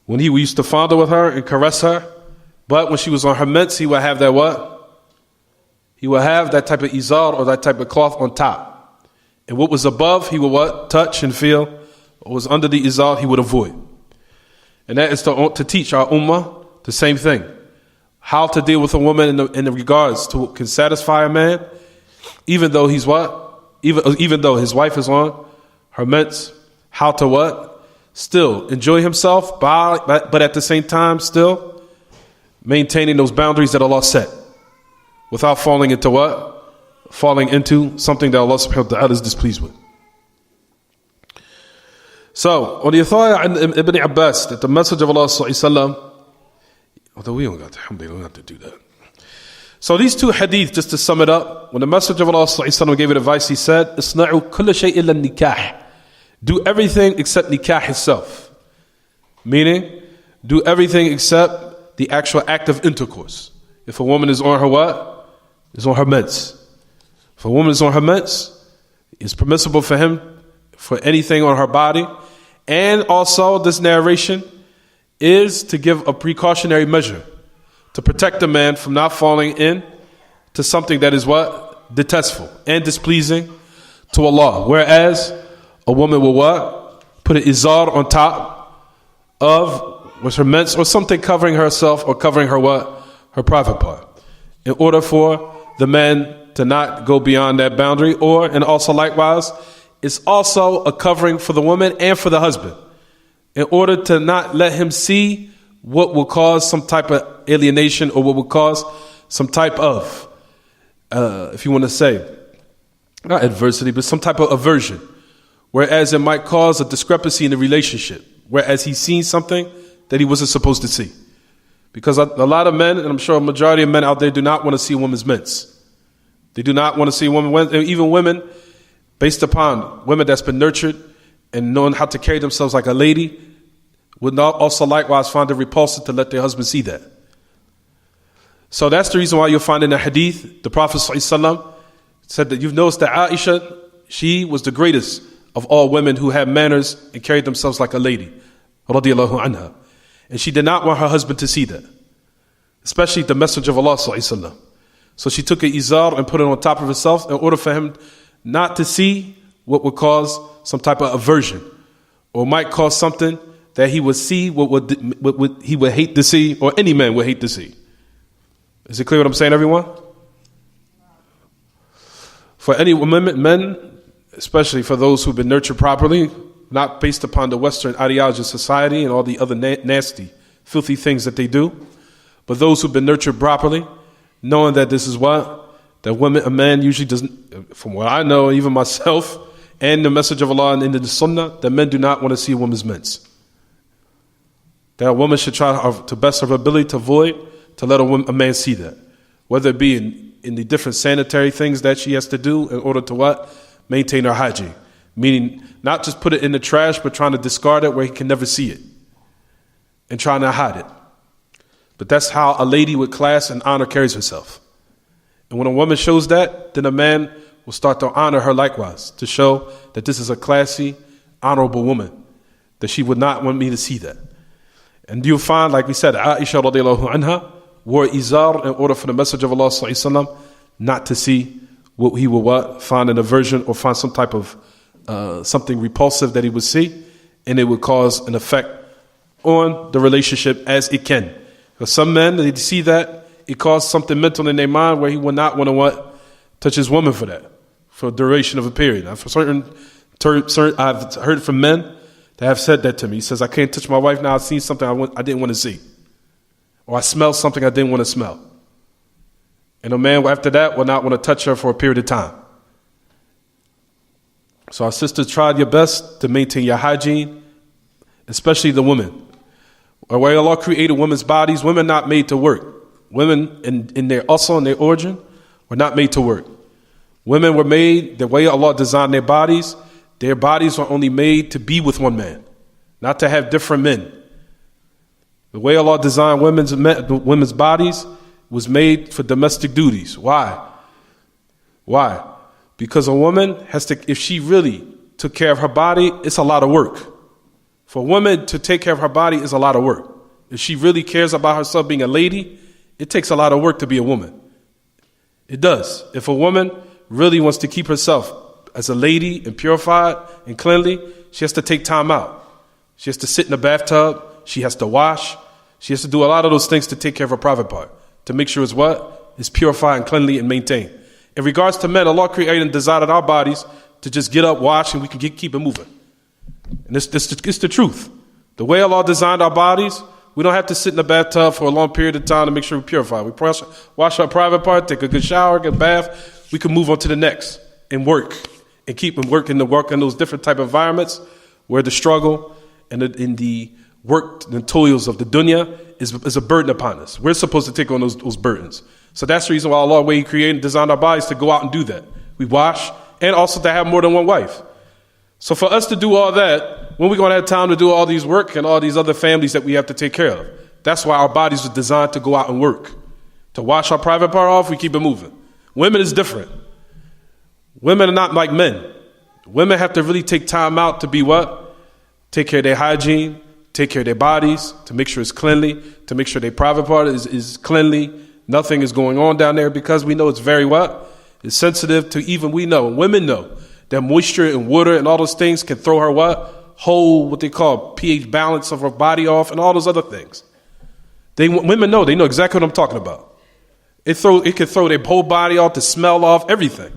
Speaker 1: when he used to fondle with her and caress her, but when she was on her mens, he would have that what? He would have that type of izar or that type of cloth on top. And what was above, he would what? Touch and feel. What was under the izar, he would avoid. And that is to teach our ummah the same thing. How to deal with a woman in the regards to what can satisfy a man, even though he's what? Even though his wife is on her mens. How to what? Still enjoy himself, but at the same time still maintaining those boundaries that Allah set. Without falling into what? Falling into something that Allah subhanahu wa ta'ala is displeased with. So, on the authority of Ibn Abbas, that the Messenger of Allah sallallahu alaihi wasallam, although we don't have to do that. So these two hadith, just to sum it up, when the Messenger of Allah sallallahu alaihi wasallam gave it advice, he said, "Isna'u kulla shay illa nikah." Do everything except nikah itself. Meaning, do everything except the actual act of intercourse. If a woman is on her what? Is on her mens. If a woman is on her mens, it's permissible for him for anything on her body. And also this narration is to give a precautionary measure to protect the man from not falling in to something that is what? Detestful and displeasing to Allah. Whereas a woman will what? Put an izar on top of what's her mens or something covering herself or covering her what? Her private part. In order for the man to not go beyond that boundary, and also likewise, it's also a covering for the woman and for the husband, in order to not let him see what will cause some type of alienation or what will cause some type of, if you want to say, not adversity, but some type of aversion, whereas it might cause a discrepancy in the relationship, whereas he's seen something that he wasn't supposed to see. Because a lot of men, and I'm sure a majority of men out there, do not want to see a woman's mens. They do not want to see a woman, even women, based upon women that's been nurtured and knowing how to carry themselves like a lady, would not also likewise find it repulsive to let their husband see that. So that's the reason why you'll find in the hadith, the Prophet ﷺ said that you've noticed that Aisha, she was the greatest of all women who had manners and carried themselves like a lady, radiyallahu anha. And she did not want her husband to see that, especially the Messenger of Allah sallallahu alaihi wasallam. So she took an izar and put it on top of herself in order for him not to see what would cause some type of aversion, or might cause something that he would see what he would hate to see, or any man would hate to see. Is it clear what I'm saying, everyone? For any women, men, especially for those who've been nurtured properly, not based upon the Western ideology of society and all the other nasty, filthy things that they do, but those who've been nurtured properly, knowing that this is what that a man usually doesn't, from what I know, even myself, and the message of Allah and in the Sunnah, that men do not want to see a woman's mense. That a woman should try to best of her ability to avoid, to let a man see that. Whether it be in the different sanitary things that she has to do in order to what? Maintain her hygiene. Meaning not just put it in the trash, but trying to discard it where he can never see it. And trying to hide it. But that's how a lady with class and honor carries herself. And when a woman shows that, then a man will start to honor her likewise, to show that this is a classy, honorable woman, that she would not want me to see that. And you'll find, like we said, Aisha radiallahu anha wore izar in order for the message of Allah sallallahu alaihi wasallam not to see what he would find an aversion or find some type of something repulsive that he would see, and it would cause an effect on the relationship as it can. Because some men, they see that, it caused something mental in their mind where he would not want to touch his woman for that, for a duration of a period. I've heard from men that have said that to me. He says, I can't touch my wife now. I've seen something I didn't want to see. Or I smelled something I didn't want to smell. And a man after that will not want to touch her for a period of time. So our sisters, try your best to maintain your hygiene, especially the women. The way Allah created women's bodies, women not made to work. Women in their asl and their origin were not made to work. Women were made, the way Allah designed their bodies were only made to be with one man, not to have different men. The way Allah designed women's bodies was made for domestic duties. Why? Because a woman has to, if she really took care of her body, it's a lot of work. For a woman to take care of her body is a lot of work. If she really cares about herself being a lady, it takes a lot of work to be a woman. It does. If a woman really wants to keep herself as a lady and purified and cleanly, she has to take time out. She has to sit in the bathtub. She has to wash. She has to do a lot of those things to take care of her private part, to make sure it's purified and cleanly and maintained. In regards to men, Allah created and designed our bodies to just get up, wash, and we can keep it moving. And it's the truth. The way Allah designed our bodies, we don't have to sit in the bathtub for a long period of time to make sure we're purified. We wash our private part, take a good shower, get a bath. We can move on to the next and work and keep working in those different type of environments where the struggle and in the work, the toils of the dunya is a burden upon us. We're supposed to take on those burdens. So that's the reason why Allah, way He created and designed our bodies to go out and do that. We wash and also to have more than one wife. So for us to do all that, when we're going to have time to do all these work and all these other families that we have to take care of? That's why our bodies are designed to go out and work. To wash our private part off, we keep it moving. Women is different. Women are not like men. Women have to really take time out to be what? Take care of their hygiene, take care of their bodies, to make sure it's cleanly, to make sure their private part is cleanly. Nothing is going on down there because we know it's very what? It's sensitive to even we know. Women know that moisture and water and all those things can throw her what? Whole, what they call pH balance of her body off and all those other things. Women know, they know exactly what I'm talking about. It can throw their whole body off, the smell off, everything.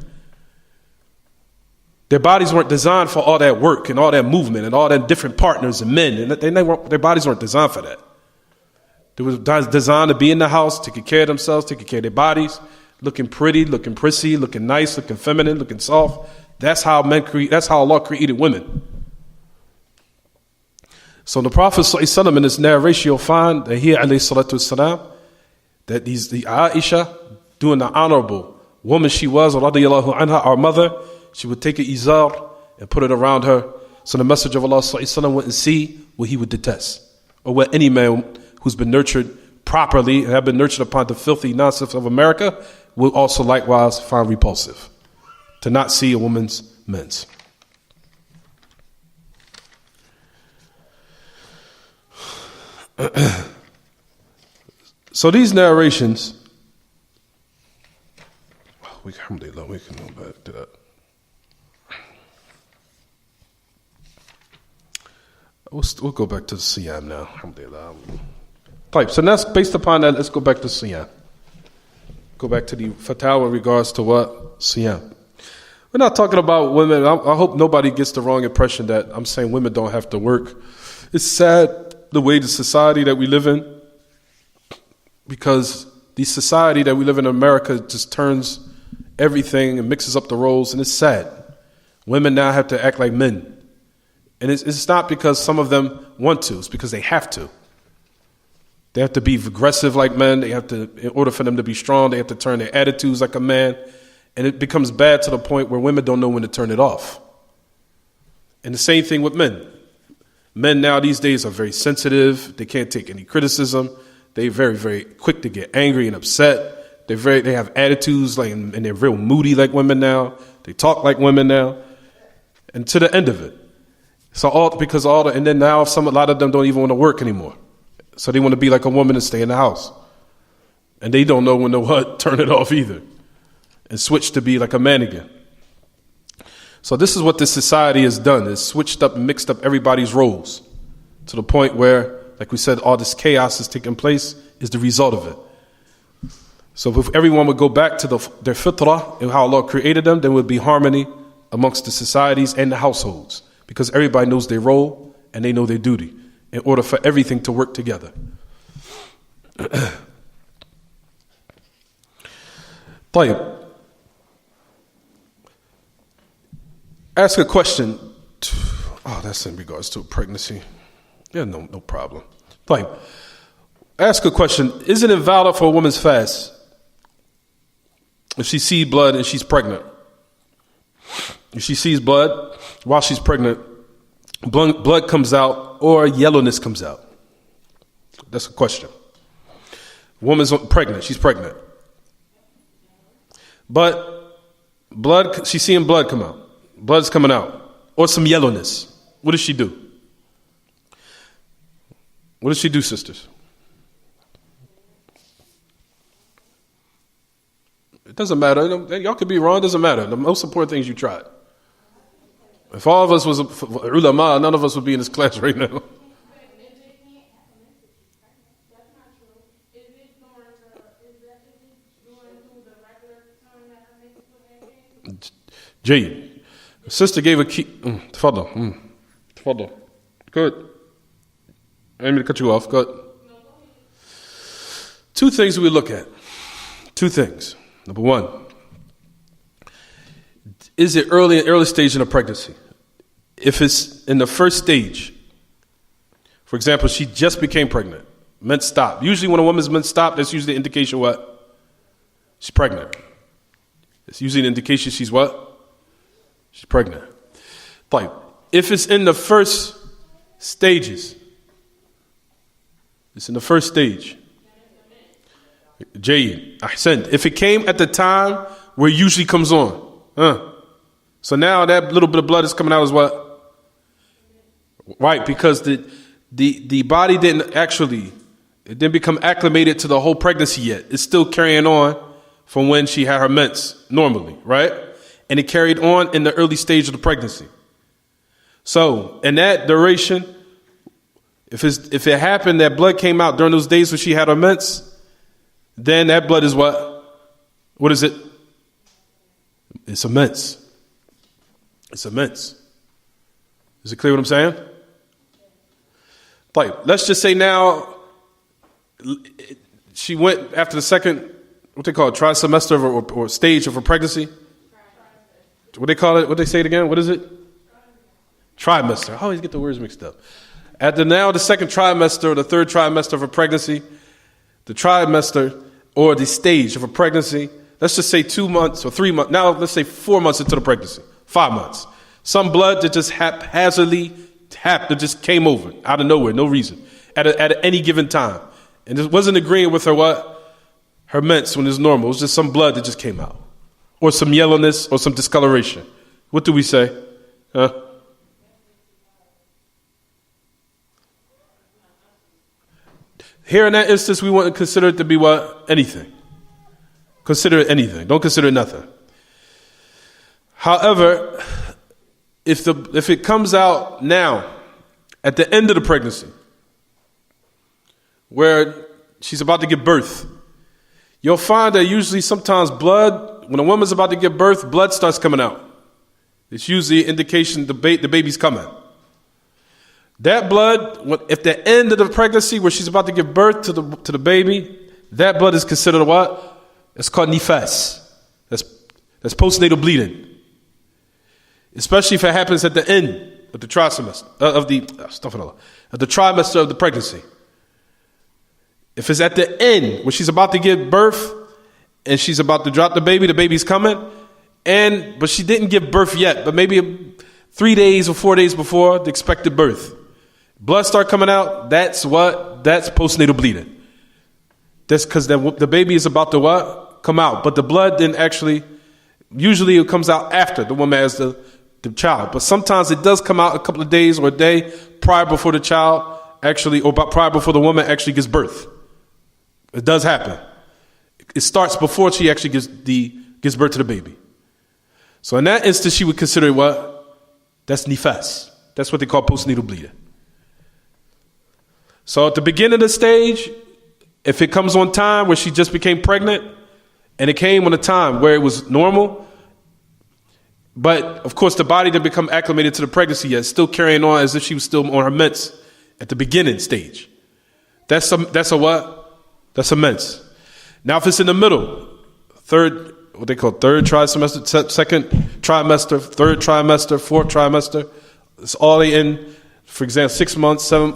Speaker 1: Their bodies weren't designed for all that work and all that movement and all that different partners and men. And their bodies weren't designed for that. They were designed to be in the house, taking care of themselves, taking care of their bodies, looking pretty, looking prissy, looking nice, looking feminine, looking soft. That's how Allah created women. So the Prophet ﷺ in this narration, you'll find that here, alayhi salatu wasalam, that the Aisha, doing the honorable woman she was, radiyallahu anha, our mother, she would take an izar and put it around her. So the Messenger of Allah ﷺ wouldn't see what he would detest, or what any man who's been nurtured properly and have been nurtured upon the filthy nonsense of America will also likewise find repulsive. To not see a woman's men's. So these narrations, we can go back to that. We'll go back to the Siyam now. Alhamdulillah. Type. So that's based upon that. Let's go back to Siyam. Go back to the fatwa in regards to what? Siyam. We're not talking about women. I hope nobody gets the wrong impression that I'm saying women don't have to work. It's sad the way the society that we live in, because the society that we live in America just turns everything and mixes up the roles, and it's sad. Women now have to act like men. And it's not because some of them want to, it's because they have to. They have to be aggressive like men. They have to, in order for them to be strong, they have to turn their attitudes like a man. And it becomes bad to the point where women don't know when to turn it off. And the same thing with men. Men now these days are very sensitive. They can't take any criticism. They're very, very quick to get angry and upset. They have attitudes like, and they're real moody like women now. They talk like women now. And to the end of it. So and then now a lot of them don't even want to work anymore. So they want to be like a woman and stay in the house. And they don't know when to turn it off either. And switch to be like a man again. So this is what this society has done. It's switched up and mixed up everybody's roles. To the point where, like we said, all this chaos is taking place is the result of it. So if everyone would go back to their fitrah and how Allah created them, there would be harmony amongst the societies and the households. Because everybody knows their role and they know their duty in order for everything to work together. طيب. Ask a question. That's in regards to pregnancy. Yeah, no problem. طيب. Ask a question. Is it invalid for a woman's fast if she sees blood and she's pregnant? If she sees blood while she's pregnant, blood comes out or yellowness comes out. That's a question. Woman's pregnant. She's pregnant. But she's seeing blood come out. Blood's coming out. Or some yellowness. What does she do? What does she do, sisters? It doesn't matter. Y'all could be wrong. It doesn't matter. The most important thing is you tried. If all of us was ulama, none of us would be in this class right now. Jay, sister gave a key. Tafadal. Tafadal. Good. I didn't mean to cut you off. Good. Two things we look at. Two things. Number one. Is it early stage in a pregnancy? If it's in the first stage, for example, she just became pregnant, meant stop. Usually when a woman's meant stop, that's usually the indication what? She's pregnant. It's usually an indication she's what? She's pregnant. Fine. If it's in the first stages, it's in the first stage. Jay, Ahsan. If it came at the time where it usually comes on, so now that little bit of blood is coming out as what? Right, because the body it didn't become acclimated to the whole pregnancy yet. It's still carrying on from when she had her mens normally, right? And it carried on in the early stage of the pregnancy. So in that duration, if it happened that blood came out during those days when she had her mens, then that blood is what? What is it? It's a mens. It's a mens. Is it clear what I'm saying? Like, let's just say now she went after the second, what they call it, trimester or stage of her pregnancy. What they call it? What they say it again? What is it? Trimester. I always get the words mixed up. At the second trimester or the third trimester of a pregnancy, the trimester or the stage of a pregnancy, let's just say 2 months or 3 months. Now let's say 4 months into the pregnancy, 5 months. Some blood that just haphazardly that just came over out of nowhere, no reason, at any given time. And it wasn't agreeing with her what? Her mens when it's normal. It was just some blood that just came out. Or some yellowness or some discoloration. What do we say? Here in that instance, we want to consider it to be what? Anything. Consider it anything. Don't consider it nothing. However, if it comes out now, at the end of the pregnancy, where she's about to give birth, you'll find that usually sometimes blood, when a woman's about to give birth, blood starts coming out. It's usually an indication the baby's coming. That blood, at the end of the pregnancy, where she's about to give birth to the baby, that blood is considered what? It's called nifas. That's postnatal bleeding. Especially if it happens at the end of the trimester of the trimester of the pregnancy. If it's at the end, when she's about to give birth and she's about to drop the baby's coming, but she didn't give birth yet, but maybe 3 days or 4 days before the expected birth, blood start coming out. That's postnatal bleeding. That's because the baby is about to what? Come out. But the blood didn't actually, usually it comes out after the woman has the child. But sometimes it does come out a couple of days or a day prior before the child actually, or prior before the woman actually gives birth. It does happen. It starts before she actually gives birth to the baby. So in that instance, she would consider what? That's nifas. That's what they call postnatal bleeding. So at the beginning of the stage, if it comes on time where she just became pregnant, and it came on a time where it was normal, but of course the body didn't become acclimated to the pregnancy yet, still carrying on as if she was still on her mens at the beginning stage. That's a what? That's a mens. Now if it's in the middle, third trimester, second trimester, third trimester, fourth trimester, it's all in. For example, 6 months, third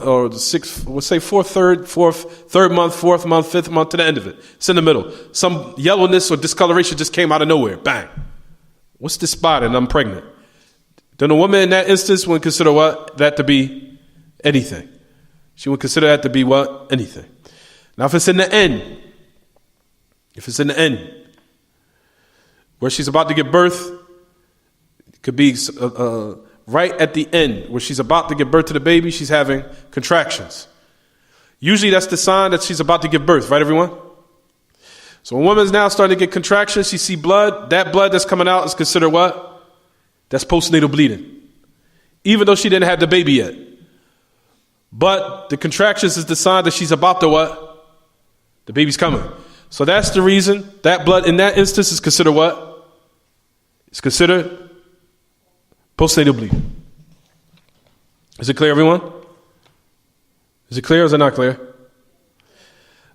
Speaker 1: month, fourth month, fifth month, to the end of it. It's in the middle. Some yellowness or discoloration just came out of nowhere. Bang. What's this spot? And I'm pregnant. Then a woman in that instance would consider what? That to be anything. She would consider that to be what? Anything. Now if it's in the end, where she's about to give birth, it could be right at the end, where she's about to give birth to the baby, she's having contractions. Usually that's the sign that she's about to give birth, right everyone? So a woman's now starting to get contractions, she see blood, that blood that's coming out is considered what? That's postnatal bleeding. Even though she didn't have the baby yet. But the contractions is the sign that she's about to what? The baby's coming. So that's the reason that blood in that instance is considered what? It's considered postnatal bleeding. Is it clear, everyone? Is it clear or is it not clear?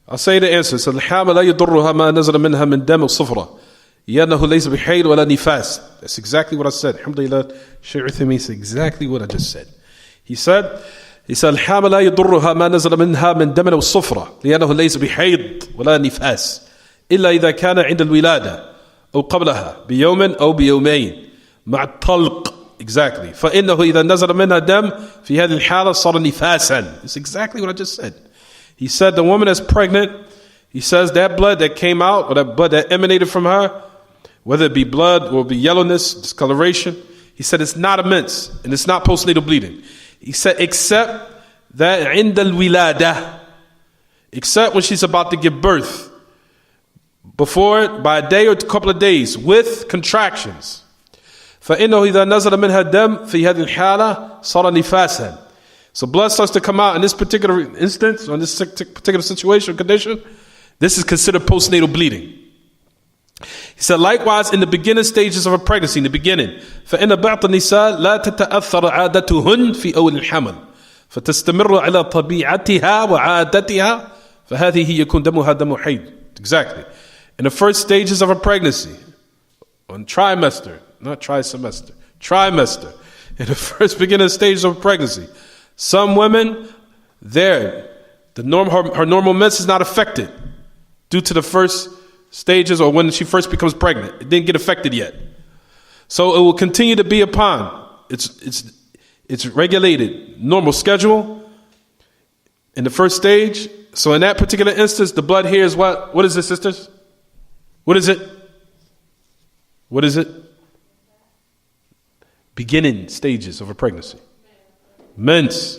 Speaker 1: I'll say the answer. So الحامل لا يضرها ما نزل منها من دم الصفرة لأنه ليس بحيض ولا نفاس. That's exactly what I said. Alhamdulillah, Shaykh Uthaymeen said exactly what I just said. He said الحامل لا يضرها ما نزل منها من دم الصفرة لأنه ليس بحيض ولا نفاس إلا إذا كان عند الولادة أو قبلها بيوم أو بيومين مع الطلق. Exactly. فإنه إذا نزل منها دم في هذه الحالة صار نفاسا. It's exactly what I just said. He said the woman that's pregnant, he says that blood that came out or that blood that emanated from her, whether it be blood or be yellowness, discoloration, he said it's not immense and it's not postnatal bleeding. He said except that عند الولادة, except when she's about to give birth, before it by a day or a couple of days with contractions. فإنه إذا نزل منها دم في هذه الحالة صار نفاسا. So blood starts to come out in this particular instance, or in this particular situation or condition. This is considered postnatal bleeding. He said, likewise, in the beginning stages of a pregnancy, in the beginning, فإن بعض النساء لا تتأثر عادتهن في أول الحمل فتستمر على طبيعتها وعادتها فهذه يكون دمها دم حيض. Exactly. In the first stages of a pregnancy, on trimester, not trisemester, trimester, in the first beginning stages of pregnancy, some women, her normal mens is not affected due to the first stages or when she first becomes pregnant. It didn't get affected yet. So it will continue to be upon its regulated normal schedule in the first stage. So in that particular instance, the blood here is what? What is it, sisters? What is it? What is it? Beginning stages of a pregnancy. Mens.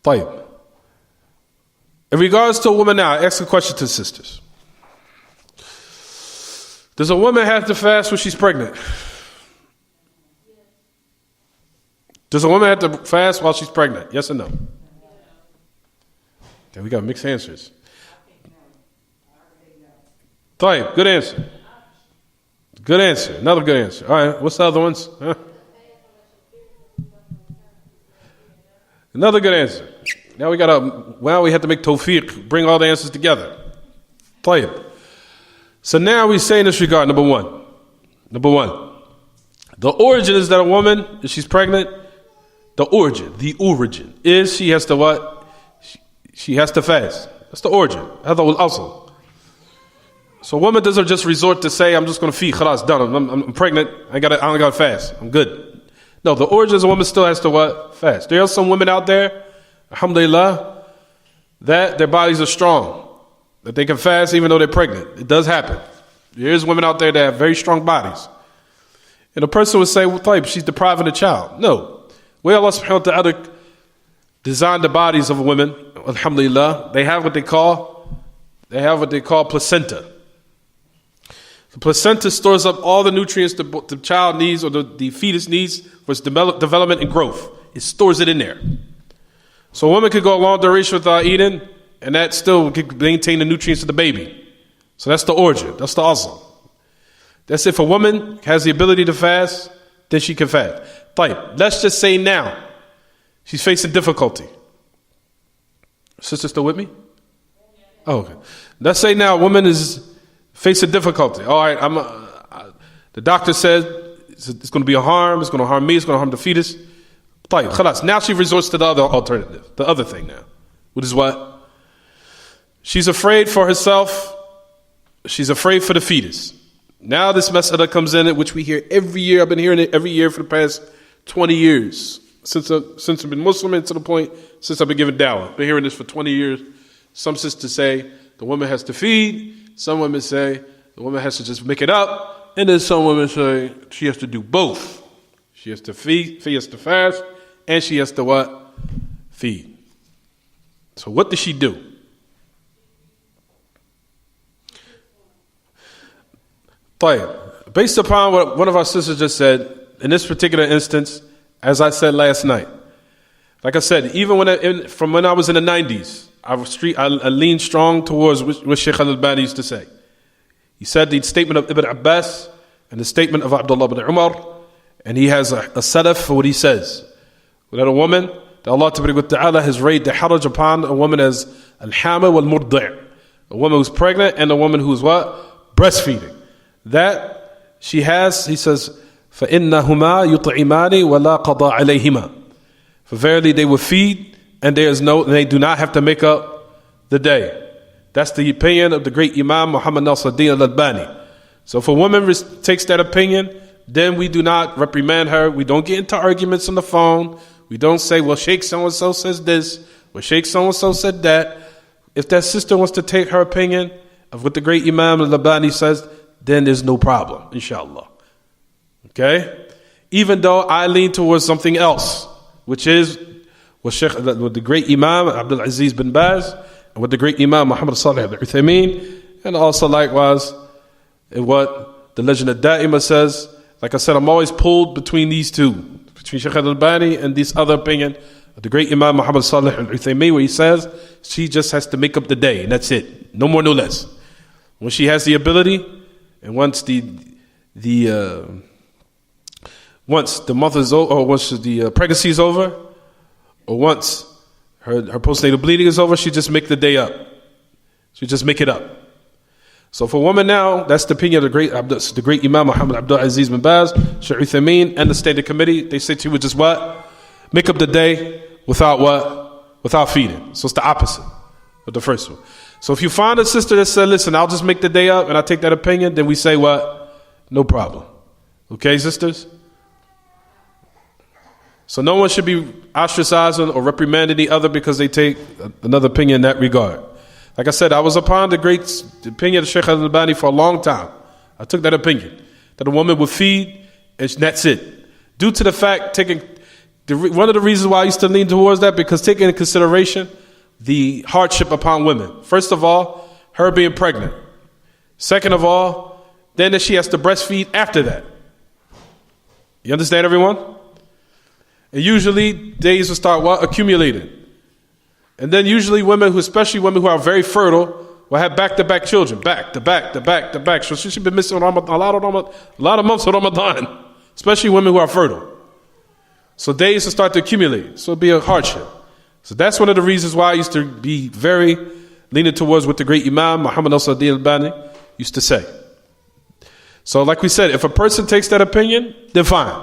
Speaker 1: طيب. In regards to a woman now, I ask a question to the sisters. Does a woman have to fast when she's pregnant? Does a woman have to fast while she's pregnant? Yes or no? Okay, we got mixed answers. طيب, good answer. Good answer. Another good answer. All right. What's the other ones? Huh? Another good answer. Now we have to make tawfiq, bring all the answers together. طيب. So now we say in this regard, number one. The origin is that a woman, if she's pregnant, the origin is she has to what? She has to fast. That's the origin. هذا هو الأصل. So a woman doesn't just resort to say, I'm just going to feed, khalas, done. I'm pregnant, I don't got to fast. I'm good. No, the origin is a woman still has to what? Fast. There are some women out there, alhamdulillah, that their bodies are strong, that they can fast even though they're pregnant. It does happen. There's women out there that have very strong bodies. And a person would say, well, she's depriving the child. No. Where Allah subhanahu wa ta'ala designed the bodies of women, alhamdulillah, they have what they call placenta. The placenta stores up all the nutrients the child needs or the fetus needs for its development and growth. It stores it in there. So a woman could go a long duration without eating, and that still could maintain the nutrients of the baby. So that's the origin. That's the asl. That's if a woman has the ability to fast, then she can fast. طيب, let's just say now she's facing difficulty. Sister still with me? Oh, okay. Let's say now a woman is facing difficulty. All right, the doctor said it's going to be a harm. It's going to harm me. It's going to harm the fetus. طيب, خلاص. Now she resorts to the other alternative, the other thing now, which is what? She's afraid for herself. She's afraid for the fetus. Now this mas'ala comes in, which we hear every year. I've been hearing it every year for the past 20 years. Since I've been Muslim, and to the point, since I've been given dawah. I've been hearing this for 20 years. Some sisters say the woman has to feed. Some women say the woman has to just make it up. And then some women say she has to do both. She has to feed, she has to fast, and she has to what? Feed. So what does she do? Based upon what one of our sisters just said, in this particular instance, as I said last night, like I said, even from when I was in the 90s, I leaned strong towards what Shaykh al-Albani used to say. He said the statement of Ibn Abbas and the statement of Abdullah ibn Umar, and he has a salaf for what he says. That a woman, that Allah Ta'ala has raised the haraj upon a woman as al-hama wal-murdi', a woman who's pregnant and a woman who's what? Breastfeeding. That she has, he says, فَإِنَّهُمَا يُطْعِمَانِ وَلَا قَضَى عَلَيْهِمَا. For verily they will feed, and they do not have to make up the day. That's the opinion of the great Imam Muhammad Nasruddin al-Albani. So if a woman takes that opinion, then we do not reprimand her. We don't get into arguments on the phone. We don't say, well, Sheikh so-and-so says this, or Sheikh so-and-so said that. If that sister wants to take her opinion of what the great Imam al-Albani says, then there's no problem, inshallah. Okay? Even though I lean towards something else, which is what the great Imam Abdul Aziz bin Baz and what the great Imam Muhammad Salih al-Uthaymeen, and also likewise in what the Legend of Da'ima says. Like I said, I'm always pulled between these two, between Shaykh al-Albani and this other opinion of the great Imam Muhammad Salih al-Uthaymeen, where he says she just has to make up the day, and that's it. No more, no less. When she has the ability, and once the month is over, or once the pregnancy is over, or once her postnatal bleeding is over, she just make the day up. She just make it up. So for a woman now, that's the opinion of the great Imam Muhammad Abdul Aziz bin Baz, Shaykh Uthaymeen, and the Standing Committee. They say she would just what? Make up the day without what? Without feeding. So it's the opposite of the first one. So if you find a sister that said, listen, I'll just make the day up and I take that opinion, then we say what? No problem. Okay, sisters? So no one should be ostracizing or reprimanding the other because they take another opinion in that regard. Like I said, I was upon the great opinion of Shaykh al-Albani for a long time. I took that opinion, that a woman would feed and that's it. Due to the fact, one of the reasons why I used to lean towards that, because taking into consideration the hardship upon women. First of all, her being pregnant. Second of all, then that she has to breastfeed after that. You understand, everyone? And usually days will start what? Accumulating. And then usually women, especially women who are very fertile, will have back-to-back children, back-to-back. So she's been missing a lot of months of Ramadan, especially women who are fertile. So days will start to accumulate. So it'll be a hardship. So that's one of the reasons why I used to be very leaning towards what the great Imam Muhammad Nasruddin al-Albani used to say. So like we said, if a person takes that opinion, then fine.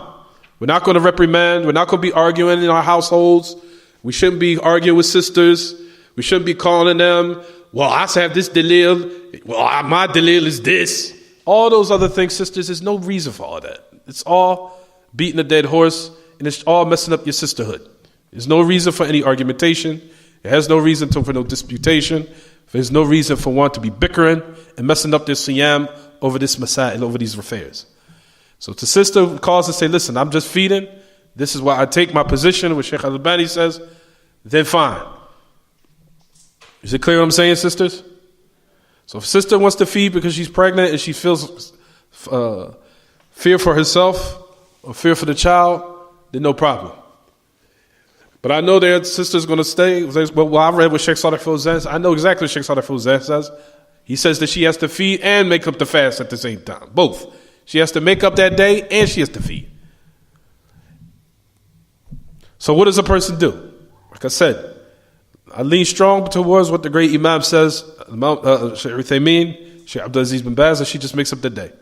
Speaker 1: We're not going to reprimand. We're not going to be arguing in our households. We shouldn't be arguing with sisters. We shouldn't be calling them, well, I have this dalil. Well, my dalil is this. All those other things, sisters, there's no reason for all that. It's all beating a dead horse, and it's all messing up your sisterhood. There's no reason for any argumentation. It has no reason for no disputation. There's no reason for one to be bickering and messing up their siyam over this masail, over these affairs. So if the sister calls and say, listen, I'm just feeding. This is why I take my position, what Sheikh Al-Albani says, then fine. Is it clear what I'm saying, sisters? So if a sister wants to feed because she's pregnant and she feels fear for herself or fear for the child, then no problem. But I know their sister's going to stay. Well, I read what Sheikh Salih Fawzan says. I know exactly what Sheikh Salih Fawzan says. He says that she has to feed and make up the fast at the same time. Both. She has to make up that day and she has to feed. So what does a person do? Like I said, I lean strong towards what the great Imam says, Sheikh Uthaymeen, Sheikh Abdulaziz bin Baz, and she just makes up the day.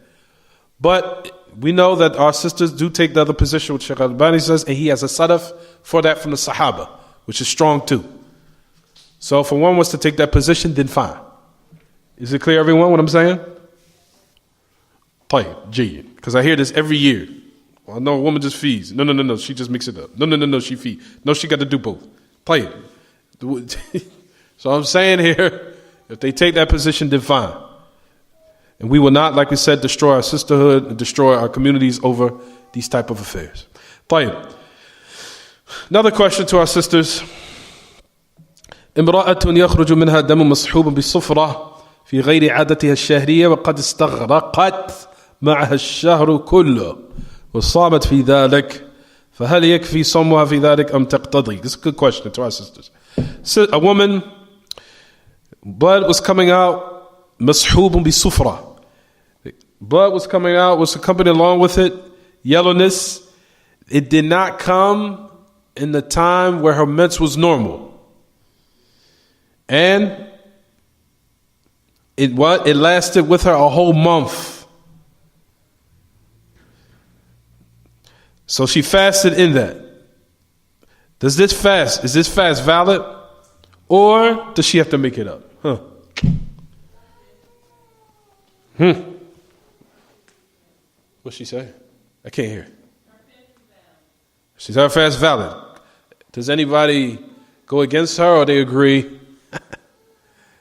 Speaker 1: But we know that our sisters do take the other position, which Sheikh Al-Albani says, and he has a sadaf for that from the Sahaba, which is strong too. So if one was to take that position, then fine. Is it clear, everyone, what I'm saying? Because I hear this every year. Well, no, a woman just feeds. No, she just mixes it up. No, she feeds. No, she got to do both. Play it. So I'm saying here, if they take that position, then fine. And we will not, like we said, destroy our sisterhood and destroy our communities over these type of affairs. طيب. Another question to our sisters. امرأة يخرج منها دم مصحوب بالصفرة في غير عادتها الشهرية وقد استغرقت معها الشهر كله وصامت في ذلك فهل يكفي صومها في ذلك أم تقتضي? This is a good question to our sisters. So a woman, blood was coming out, مصحوب بالصفرة. Blood was coming out, was accompanied along with it, yellowness. It did not come in the time where her mens was normal. And it lasted with her a whole month. So she fasted in that. Is this fast valid? Or does she have to make it up? What's she say? I can't hear. She's her fast valid. Does anybody go against her or they agree?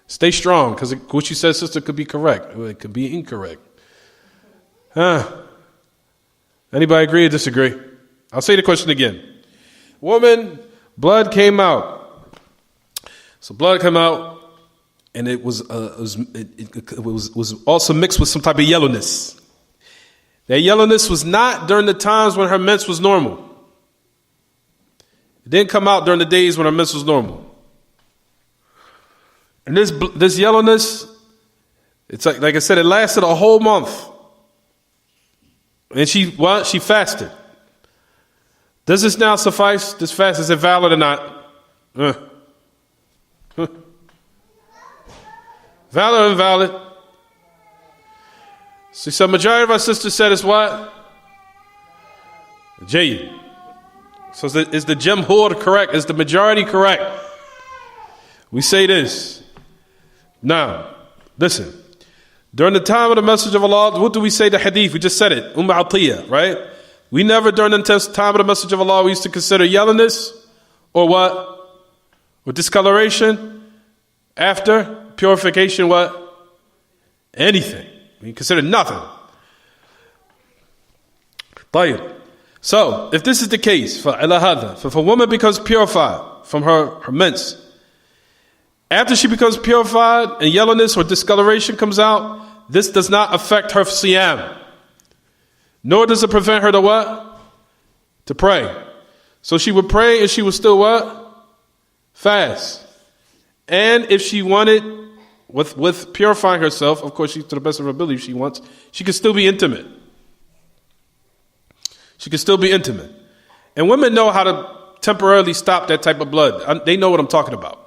Speaker 1: Stay strong, because what you said, sister, could be correct. It could be incorrect. Anybody agree or disagree? I'll say the question again. Woman, blood came out. So blood came out, and it was also mixed with some type of yellowness. That yellowness was not during the times when her mens was normal. It didn't come out during the days when her mens was normal. And this yellowness, it's like I said, it lasted a whole month. And she fasted. Does this now suffice? This fast, is it valid or not? Valid or invalid? So majority of our sisters said it's what? Jayyid. So is the jamhur correct? Is the majority correct? We say this. Now, listen. During the time of the message of Allah, what do we say the hadith? We just said it. Atiyah, right? We never, during the time of the message of Allah, we used to consider yellowness or what? Or discoloration. After purification, what? Anything. We consider nothing. طيب. So, if this is the case, for if a woman becomes purified from her mens, after she becomes purified and yellowness or discoloration comes out, this does not affect her siyam. Nor does it prevent her to what? To pray. So she would pray and she would still what? Fast. And if she wanted with purifying herself, of course, to the best of her ability, if she wants, she can still be intimate. She can still be intimate. And women know how to temporarily stop that type of blood. They know what I'm talking about.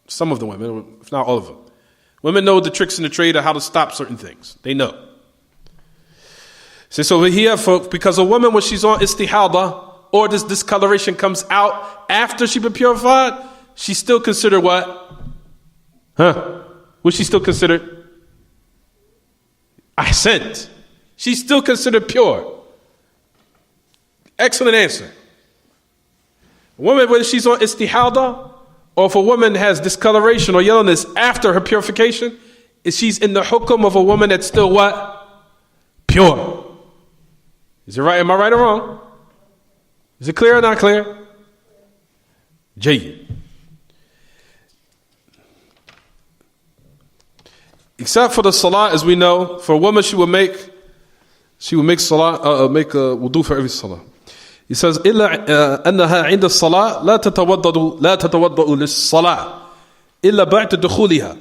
Speaker 1: Some of the women, if not all of them. Women know the tricks in the trade of how to stop certain things. They know. So over here, because a woman, when she's on istihada, or this discoloration comes out after she's been purified, she's still considered what? Was she still considered? Ahsant. She's still considered pure. Excellent answer. A woman, whether she's on istihada, or if a woman has discoloration or yellowness after her purification, she's in the hukum of a woman that's still what? Pure. Is it right? Am I right or wrong? Is it clear or not clear? Jayyid. Except for the salah, as we know, for a woman she will make salah, make a wudu for every salah. He says, إلا أنها عند الصلاة لا تتوضأ للصلاة إلا بعد دخولها.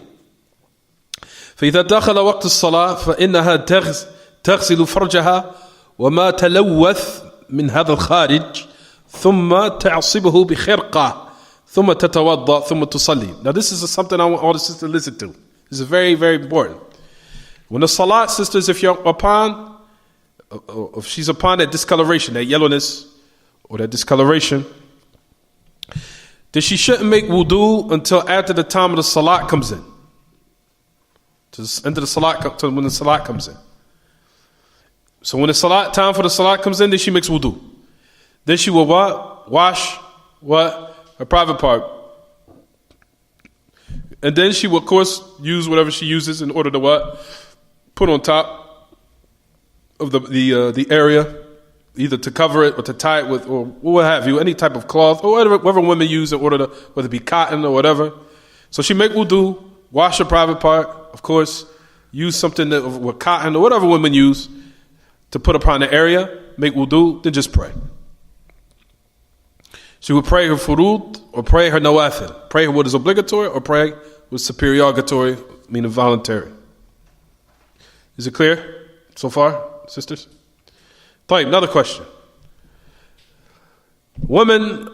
Speaker 1: فإذا دخل وقت الصلاة فإنها تغسل فرجها وما تلوث من هذا الخارج ثم تعصبه بخرقة ثم تتوضأ ثم تصلي. Now this is something I want all the sisters to listen to. This is very, very important. When the salat, sisters, if she's upon that discoloration, that yellowness, or that discoloration, then she shouldn't make wudu until after the time of the salat comes in. When the salat comes in. So when the time for the salat comes in, then she makes wudu. Then she will what? Wash what? Her private part. And then she will, of course, use whatever she uses in order to what? Put on top of the area, either to cover it or to tie it with, or what have you, any type of cloth, or whatever women use in order to, whether it be cotton or whatever. So she make wudu, wash her private part, of course, use something with cotton or whatever women use to put upon the area, make wudu, then just pray. She would pray her furud or pray her nawafil. Pray what is obligatory or pray what is supererogatory, meaning voluntary. Is it clear so far, sisters? طيب, another question. Woman,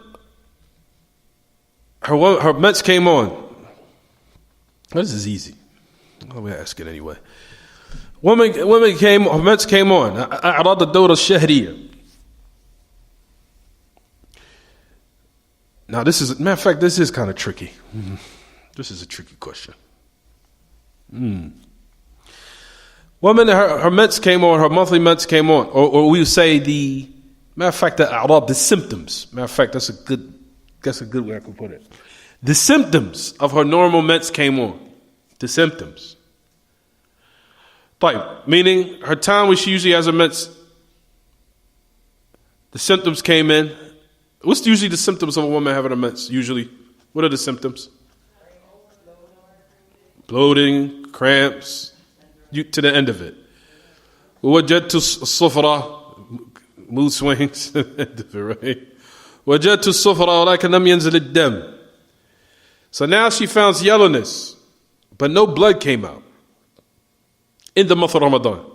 Speaker 1: her meds came on. This is easy. We'll ask it anyway. Woman came, her meds came on. أعراض الدورة الشهرية. Now this is, matter of fact, this is kind of tricky. This is a tricky question. Woman, her meds came on, her monthly meds came on, or we would say matter of fact, the symptoms. Matter of fact, that's a good way I can put it. The symptoms of her normal meds came on. The symptoms. Meaning her time when she usually has her meds, the symptoms came in. What's usually the symptoms of a woman having her meds? Usually, what are the symptoms? Bloating, cramps, to the end of it. وجدت الصفرة, mood swings. Right? وجدت الصفرة ولكن لم ينزل الدم. So now she found yellowness, but no blood came out in the month of Ramadan.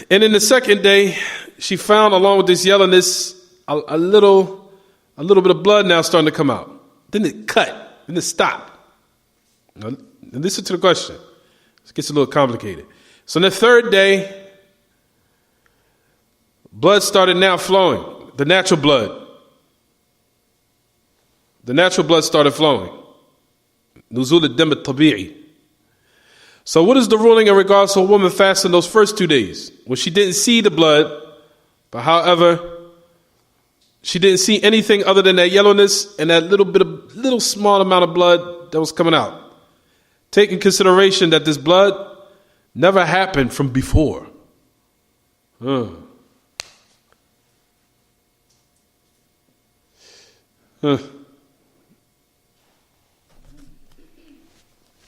Speaker 1: And in the second day, she found, along with this yellowness, a little bit of blood now starting to come out. Then it cut. Then it stopped. Now, listen to the question. It gets a little complicated. So on the third day, blood started now flowing. The natural blood. The natural blood started flowing. Nuzul ad-dam at-tabi'i. So what is the ruling in regards to a woman fasting those first 2 days? Well, she didn't see the blood, but however, she didn't see anything other than that yellowness and that little small amount of blood that was coming out. Take in consideration that this blood never happened from before.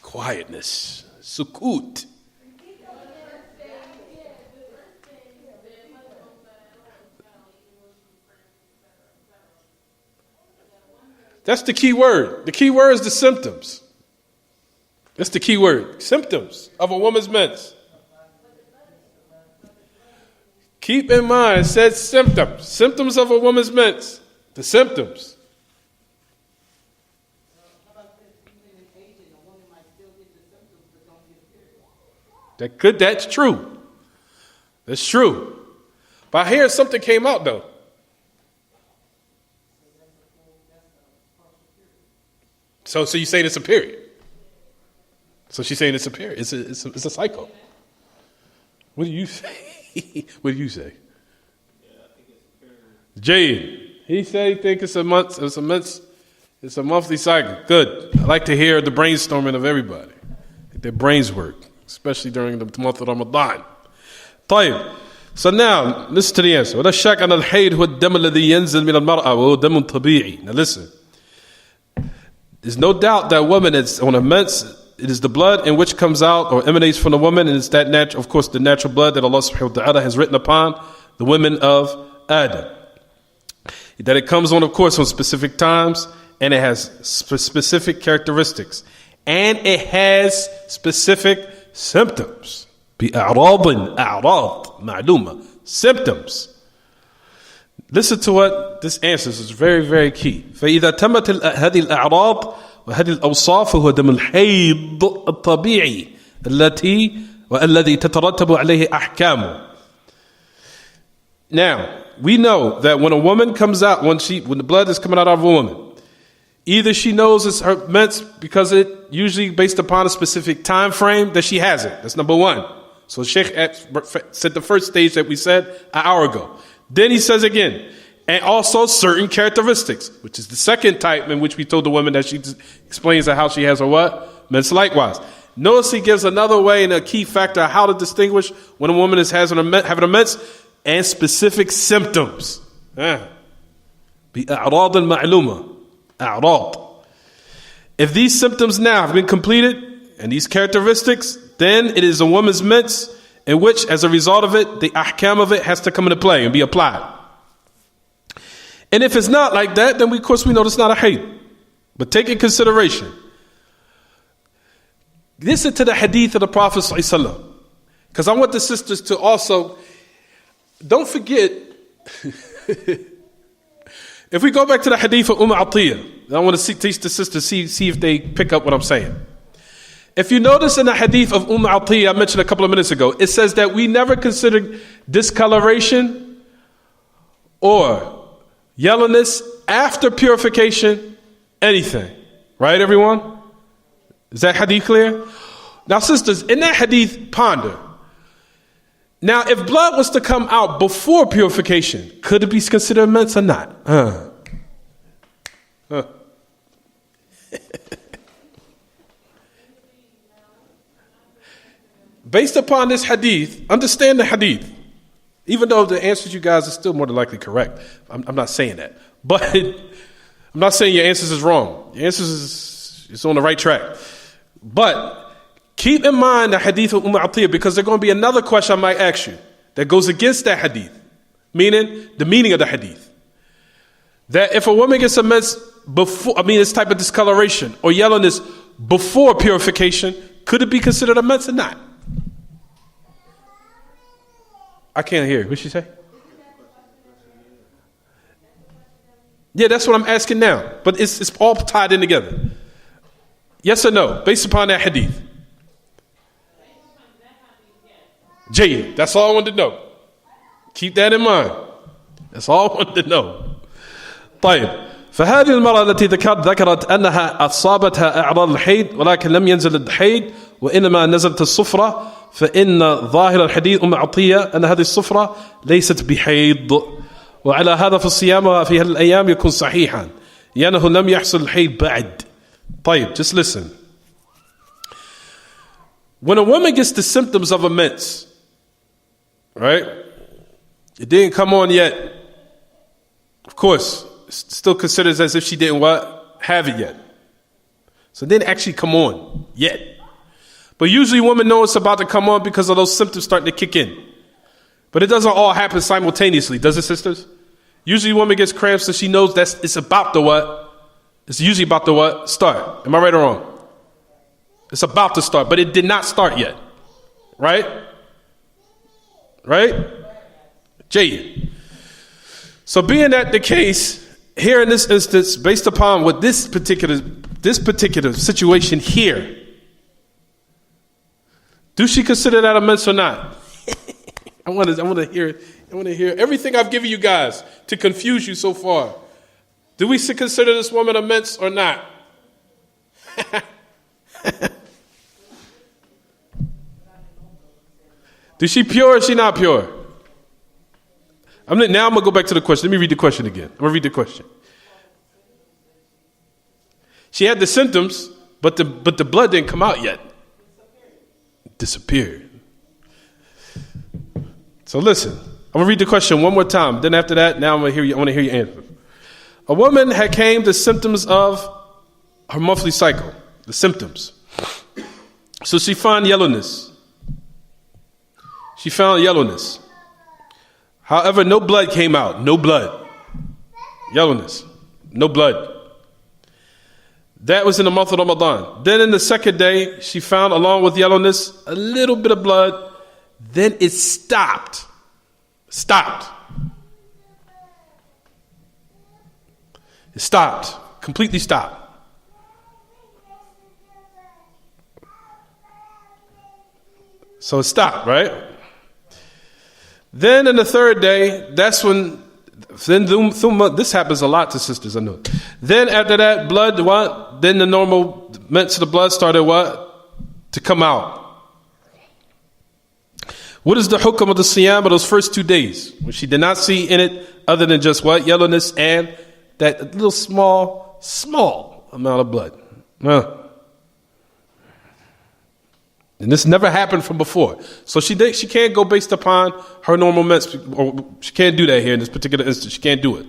Speaker 1: Quietness. Sukut. That's the key word. The key word is the symptoms. That's the key word. Symptoms of a woman's mens. Keep in mind, it says symptoms. Symptoms of a woman's mens. The symptoms. That's true. That's true. But I hear something came out though. So you saying it's a period? So she's saying it's a period. It's a cycle. What do you say? What do you say? Jade, he said he thinks it's a month. It's a monthly cycle. Good. I like to hear the brainstorming of everybody. Their brains work, especially during the month of Ramadan. طيب. So now, listen to the answer. ولا شك أن الحيض هو الدم الذي ينزل من المرأة وهو دم طبيعي. Now listen. There's no doubt that woman is on a mens. It is the blood in which comes out or emanates from the woman, and it's that natural, of course, the natural blood that Allah subhanahu wa ta'ala has written upon the women of Adam. That it comes on, of course, on specific times, and it has specific characteristics, and it has specific symptoms. بأعراض معلومة. Symptoms. Listen to what this answers is very, very key. فإذا تمت هذه الأعراض وهذه الأوصاف فهو دم الحيض الطبيعي الذي تترتب عليه أحكامه. Now, we know that when a woman comes out, when the blood is coming out of a woman, either she knows it's her mens because it usually based upon a specific time frame that she has it. That's number one. So Sheikh said the first stage that we said an hour ago. Then he says again, and also certain characteristics, which is the second type in which we told the woman that she explains how she has her what? Mens likewise. Notice he gives another way and a key factor of how to distinguish when a woman is having a mens and specific symptoms. بأعراض معلومة. أعراض. If these symptoms now have been completed and these characteristics, then it is a woman's mens in which, as a result of it, the ahkam of it has to come into play and be applied. And if it's not like that, then of course we know it's not a hayd. But take in consideration. Listen to the hadith of the Prophet ﷺ, because I want the sisters to also, don't forget, if we go back to the hadith of Atiyah, I want to teach the sisters, see if they pick up what I'm saying. If you notice in the hadith of Atiyah, I mentioned a couple of minutes ago, it says that we never consider discoloration or yellowness after purification anything. Right, everyone? Is that hadith clear? Now, sisters, in that hadith, ponder. Now, if blood was to come out before purification, could it be considered mens or not? Based upon this hadith, understand the hadith. Even though the answers you guys are still more than likely correct. I'm not saying that. But I'm not saying your answers is wrong. Your answers is on the right track. But keep in mind the hadith of Atiyah, because there's going to be another question I might ask you that goes against that hadith. Meaning, the meaning of the hadith. That if a woman gets a mens before, this type of discoloration or yellowness before purification, could it be considered a mens or not? I can't hear. What'd she say? Yeah, that's what I'm asking now. But it's all tied in together. Yes or no? Based upon that hadith. Jay, that's all I wanted to know. Keep that in mind. That's all I wanted to know. طيب. فهذه المرأة التي ذكرت أنها أصابتها أعراض الحيض ولكن لم ينزل الحيض وإنما نزلت الصفرة، فإن ظاهر الحديث عطية أن هذه الصفرة ليست بحيض، وعلى هذا في الصيام في هذه الأيام يكون صحيحا لأنه لم يحصل الحيض بعد. طيب, just listen. When a woman gets the symptoms of a mens, right? It didn't come on yet. Of course, it's still considered as if she didn't have it yet. So it didn't actually come on yet. But usually women know it's about to come on because of those symptoms starting to kick in. But it doesn't all happen simultaneously, does it, sisters? Usually woman gets cramps so she knows that it's about to what? It's usually about to what? Start. Am I right or wrong? It's about to start, but it did not start yet. Right? Right? Jay. So being that the case, here in this instance, based upon what this particular situation here, do she consider that a mens or not? I want to hear everything I've given you guys to confuse you so far. Do we consider this woman a mens or not? Is she pure or is she not pure? Now I'm going to go back to the question. Let me read the question again. I'm going to read the question. She had the symptoms, but the blood didn't come out yet. Disappeared. So listen, I'm going to read the question one more time. Then after that, now I want to hear your answer. A woman had came the symptoms of her monthly cycle. The symptoms. So she found yellowness. However, no blood came out. No blood. Yellowness. No blood. That was in the month of Ramadan. Then in the second day, she found, along with yellowness, a little bit of blood. Then it stopped. It stopped. Completely stopped. So it stopped, right? Then in the third day, that's when, this happens a lot to sisters, I know. Then after that, blood, what? Then the normal mints of the blood started what? To come out. What is the hukam of the siyam of those first 2 days? When she did not see in it other than just what? Yellowness and that little small amount of blood. And this never happened from before. So she can't go based upon her normal mints, or she can't do that here in this particular instance. She can't do it.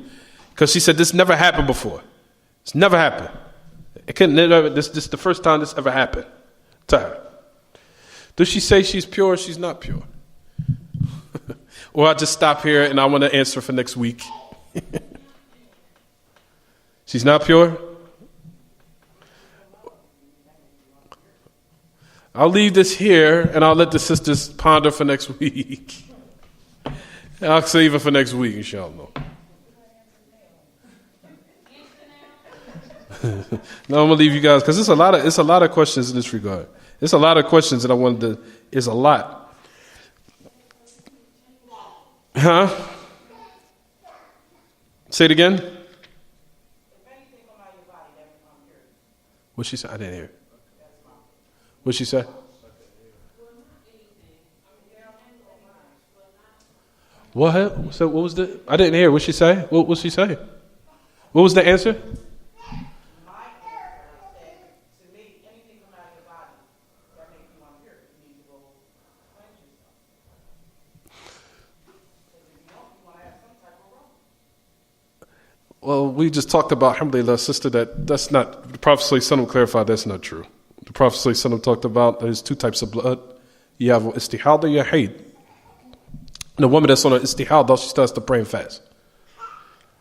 Speaker 1: Because she said this never happened before. It's never happened. This is the first time this ever happened to her. Does she say she's pure or she's not pure? Or I'll just stop here and I want to answer for next week. She's not pure? I'll leave this here and I'll let the sisters ponder for next week. I'll save it for next week, inshallah. No, I'm gonna leave you guys because it's a lot of questions in this regard. It's a lot of questions that I wanted to. It's a lot. Huh? Say it again. What she said? I didn't hear it. What she say? What? So what was the? I didn't hear. What she say? What she say? What was the answer? Well, we just talked about, alhamdulillah, sister, that's not, the Prophet ﷺ clarified that's not true. The Prophet ﷺ talked about there's 2 types of blood. You have istihada, you have hayd. And the woman that's on an istihada, she starts to pray and fast.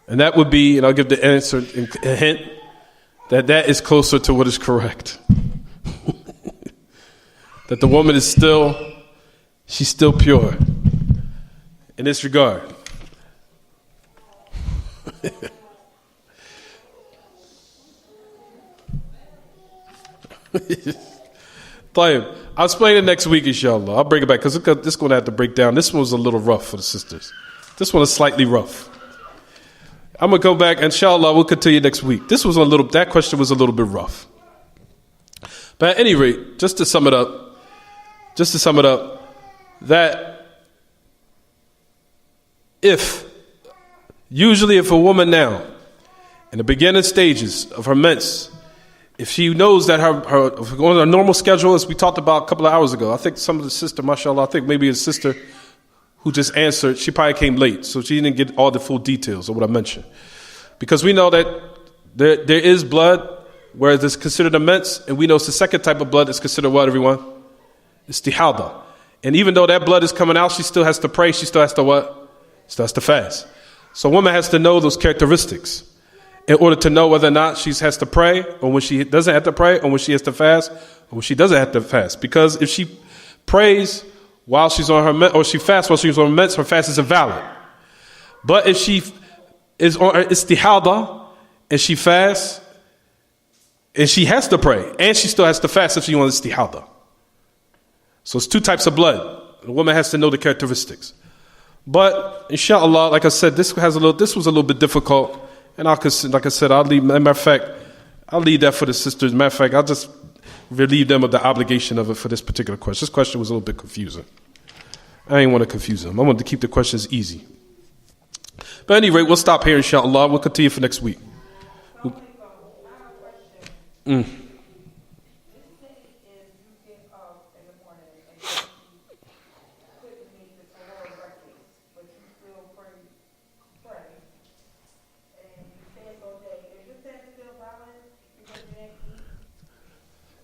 Speaker 1: And that would be, and I'll give the answer, a hint, that is closer to what is correct. That the woman is she's still pure in this regard. I'll explain it next week, inshallah. I'll bring it back because this is going to have to break down. This one was a little rough for the sisters. This one is slightly rough. I'm going to go back, inshallah, we'll continue next week. That question was a little bit rough. But at any rate, just to sum it up, that usually if a woman now, in the beginning stages of her mens, if she knows that her on a normal schedule, as we talked about a couple of hours ago, I think some of the sister, mashallah, I think maybe a sister who just answered, she probably came late, so she didn't get all the full details of what I mentioned. Because we know that there is blood where it's considered a mens, and we know it's the second type of blood that's considered what, everyone? Istihada. And even though that blood is coming out, she still has to pray, she still has to what? Still has to fast. So a woman has to know those characteristics in order to know whether or not she has to pray, or when she doesn't have to pray, or when she has to fast, Well, she doesn't have to fast, because if she prays while she's on her or she fasts while she's on her fast is invalid. But if she is on her istihada and she fasts, and she has to pray, and she still has to fast if she on istihada. So it's two types of blood. The woman has to know the characteristics. But inshallah, like I said, this was a little bit difficult, and like I said, I'll leave. Matter of fact, I'll leave that for the sisters. Matter of fact, I'll just relieve them of the obligation of it for this particular question. This question was a little bit confusing. I didn't want to confuse them. I wanted to keep the questions easy. But at any rate, we'll stop here, inshallah. We'll continue for next week.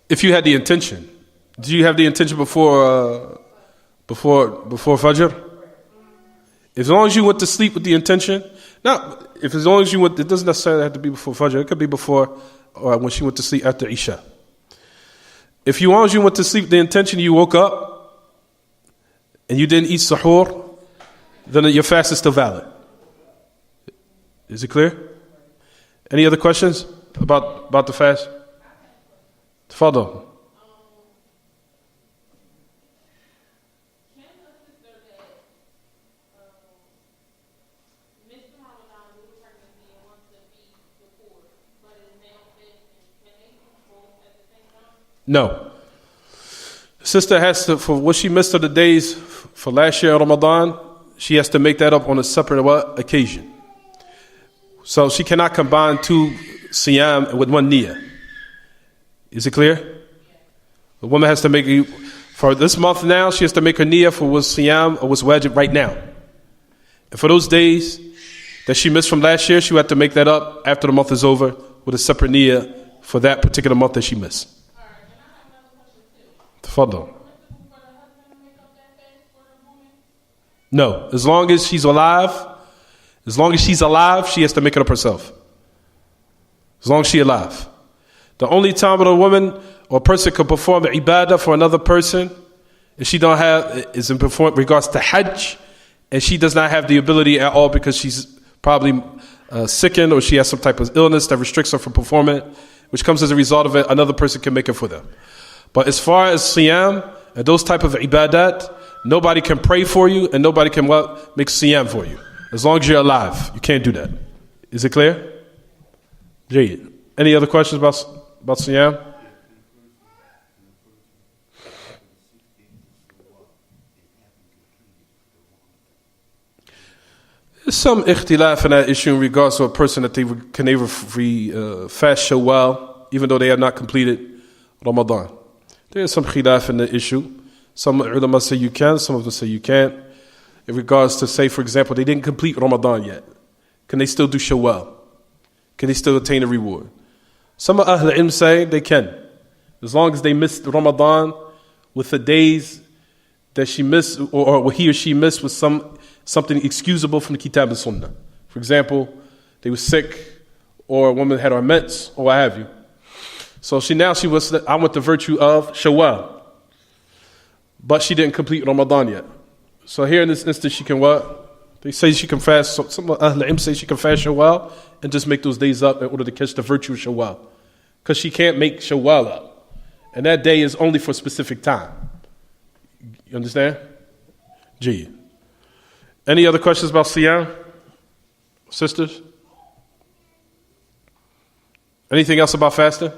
Speaker 1: If you had the intention, do you have the intention before Fajr? As long as you went to sleep with the intention, as long as you went, it doesn't necessarily have to be before Fajr. It could be before or when she went to sleep after Isha. As long as you went to sleep with the intention, you woke up and you didn't eat sahur, then your fast is still valid. Is it clear? Any other questions about the fast? Tafadal. No. Sister has to, for what she missed of the days for last year Ramadan, she has to make that up on a separate occasion. So she cannot combine two siyam with one niyyah. Is it clear? The woman has to make, for this month now, she has to make her niyyah for what's siyam or what's wajib right now. And for those days that she missed from last year, she would have to make that up after the month is over with a separate niyyah for that particular month that she missed. Tafadal. No, as long as she's alive, she has to make it up herself. As long as she's alive. The only time that a woman or a person can perform the ibadah for another person if she don't have is in regards to Hajj, and she does not have the ability at all because she's probably sickened or she has some type of illness that restricts her from performing it, which comes as a result of it. Another person can make it for them. But as far as siyam and those type of ibadat, nobody can pray for you and nobody can make siyam for you. As long as you're alive, you can't do that. Is it clear? Jayyid. Any other questions about siyam? There's some ikhtilaf in that issue in regards to a person that they can never fast Shawwal, even though they have not completed Ramadan. There is some khilaf in the issue. Some ulama say you can, some of them say you can't. In regards to, say, for example, they didn't complete Ramadan yet. Can they still do Shawwal? Can they still attain a reward? Some of Ahl Ilm say they can. As long as they missed Ramadan with the days that she missed, or he or she missed with something excusable from the Kitab and Sunnah. For example, they were sick, or a woman had her mens, or what have you. So I want the virtue of Shawwal. But she didn't complete Ramadan yet. So here in this instance, she can what? They say she can fast. So some of Ahl Ilm say she can fast Shawwal and just make those days up in order to catch the virtue of Shawwal. Because she can't make Shawwal up. And that day is only for a specific time. You understand? Gee. Any other questions about Siyam? Sisters? Anything else about fasting?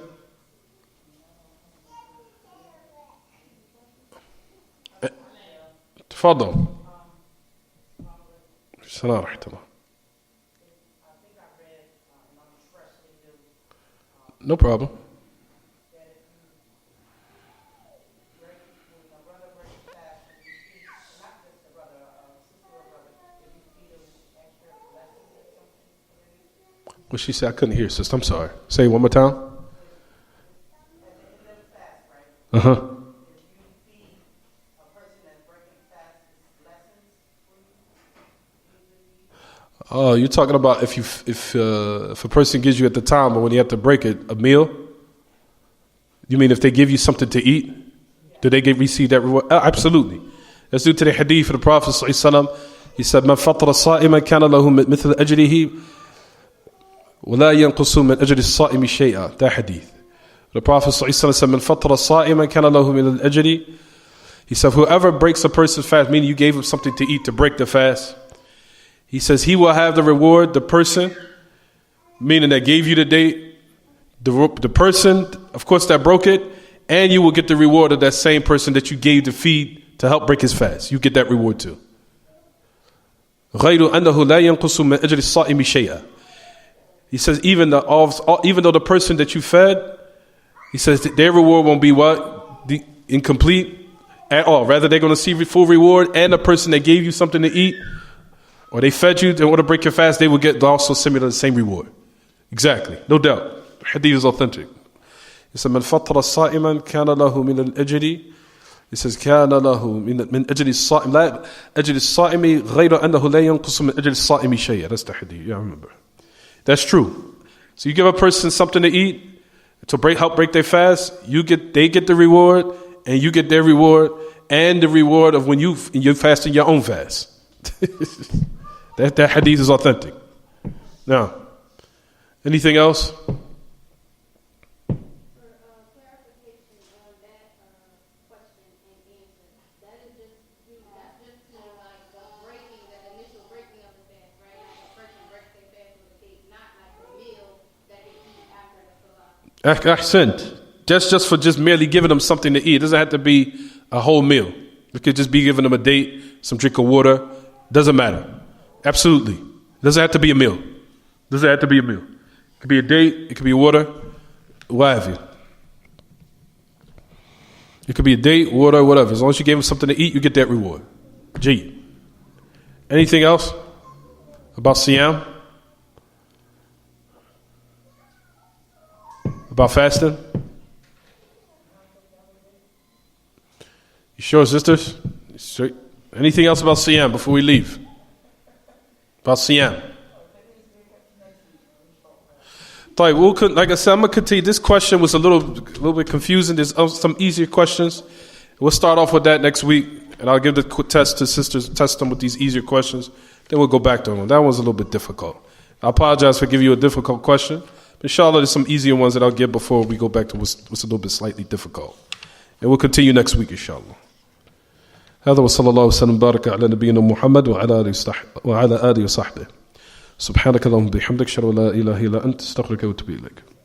Speaker 1: تفضل. السلام ورحمة الله. No problem. What she said, I couldn't hear, sister. I'm sorry. Say it one more time. Uh-huh. Oh, you're talking about if a person gives you at the time, or when you have to break it, a meal. You mean if they give you something to eat, do they receive that reward? Absolutely. Let's do to the hadith of the Prophet ﷺ. He said, "Man fatara sa'iman kana lahu mithla ajrihi wa la yanqusu min ajri as-sa'imi shay'a." That hadith. The Prophet ﷺ said, "Man fatara sa'iman kana lahu min al-ajri." He said, whoever breaks a person's fast, meaning you gave him something to eat to break the fast, he says he will have the reward, the person, meaning that gave you the date, the person, of course, that broke it, and you will get the reward of that same person that you gave to feed to help break his fast. You get that reward too. غَيْرُ أَنَّهُ لَا يَنْقُصُ مِنْ أَجْرِ الصَّائِمِ شَيْئًا. He says even though the person that you fed, he says that their reward won't be what? Incomplete at all. Rather, they're going to see full reward, and the person that gave you something to eat, or they fed you, they want to break your fast, they will get also similar the same reward. Exactly, no doubt. The hadith is authentic. It says, "Man fatara sa'iman kana lahu min al-ajri." It says, "Kana lahu min ajri as-sa'im la ajri as-sa'imi ghayra annahu la yanqusu min ajri as-sa'imi shay'a." That's the hadith. Yeah, I remember. That's true. So you give a person something to eat to help break their fast. They get the reward, and you get their reward, and the reward of when you're fasting your own fast. That hadith is authentic. Now, anything else? Ahsant. Just for merely giving them something to eat. It doesn't have to be a whole meal. It could just be giving them a date, some drink of water. Doesn't matter. Absolutely. It doesn't have to be a meal. It doesn't have to be a meal. It could be a date. It could be water. What have you. It could be a date, water, whatever. As long as you gave them something to eat, you get that reward. Gee. Anything else about Siyam? About fasting? You sure, sisters? Anything else about Siyam before we leave? About Siyam? Like I said, I'm going to continue. This question was a little bit confusing. There's some easier questions. We'll start off with that next week, and I'll give the test to sisters, test them with these easier questions. Then we'll go back to them. That one's a little bit difficult. I apologize for giving you a difficult question. But inshallah, there's some easier ones that I'll give before we go back to what's a little bit slightly difficult. And we'll continue next week, inshallah. هذا وصلى الله وسلم وبارك على نبينا محمد وعلى آله وصحبه. سبحانك اللهم وبحمدك أشهد أن لا إله إلا أنت أستغفرك وأتوب إليك.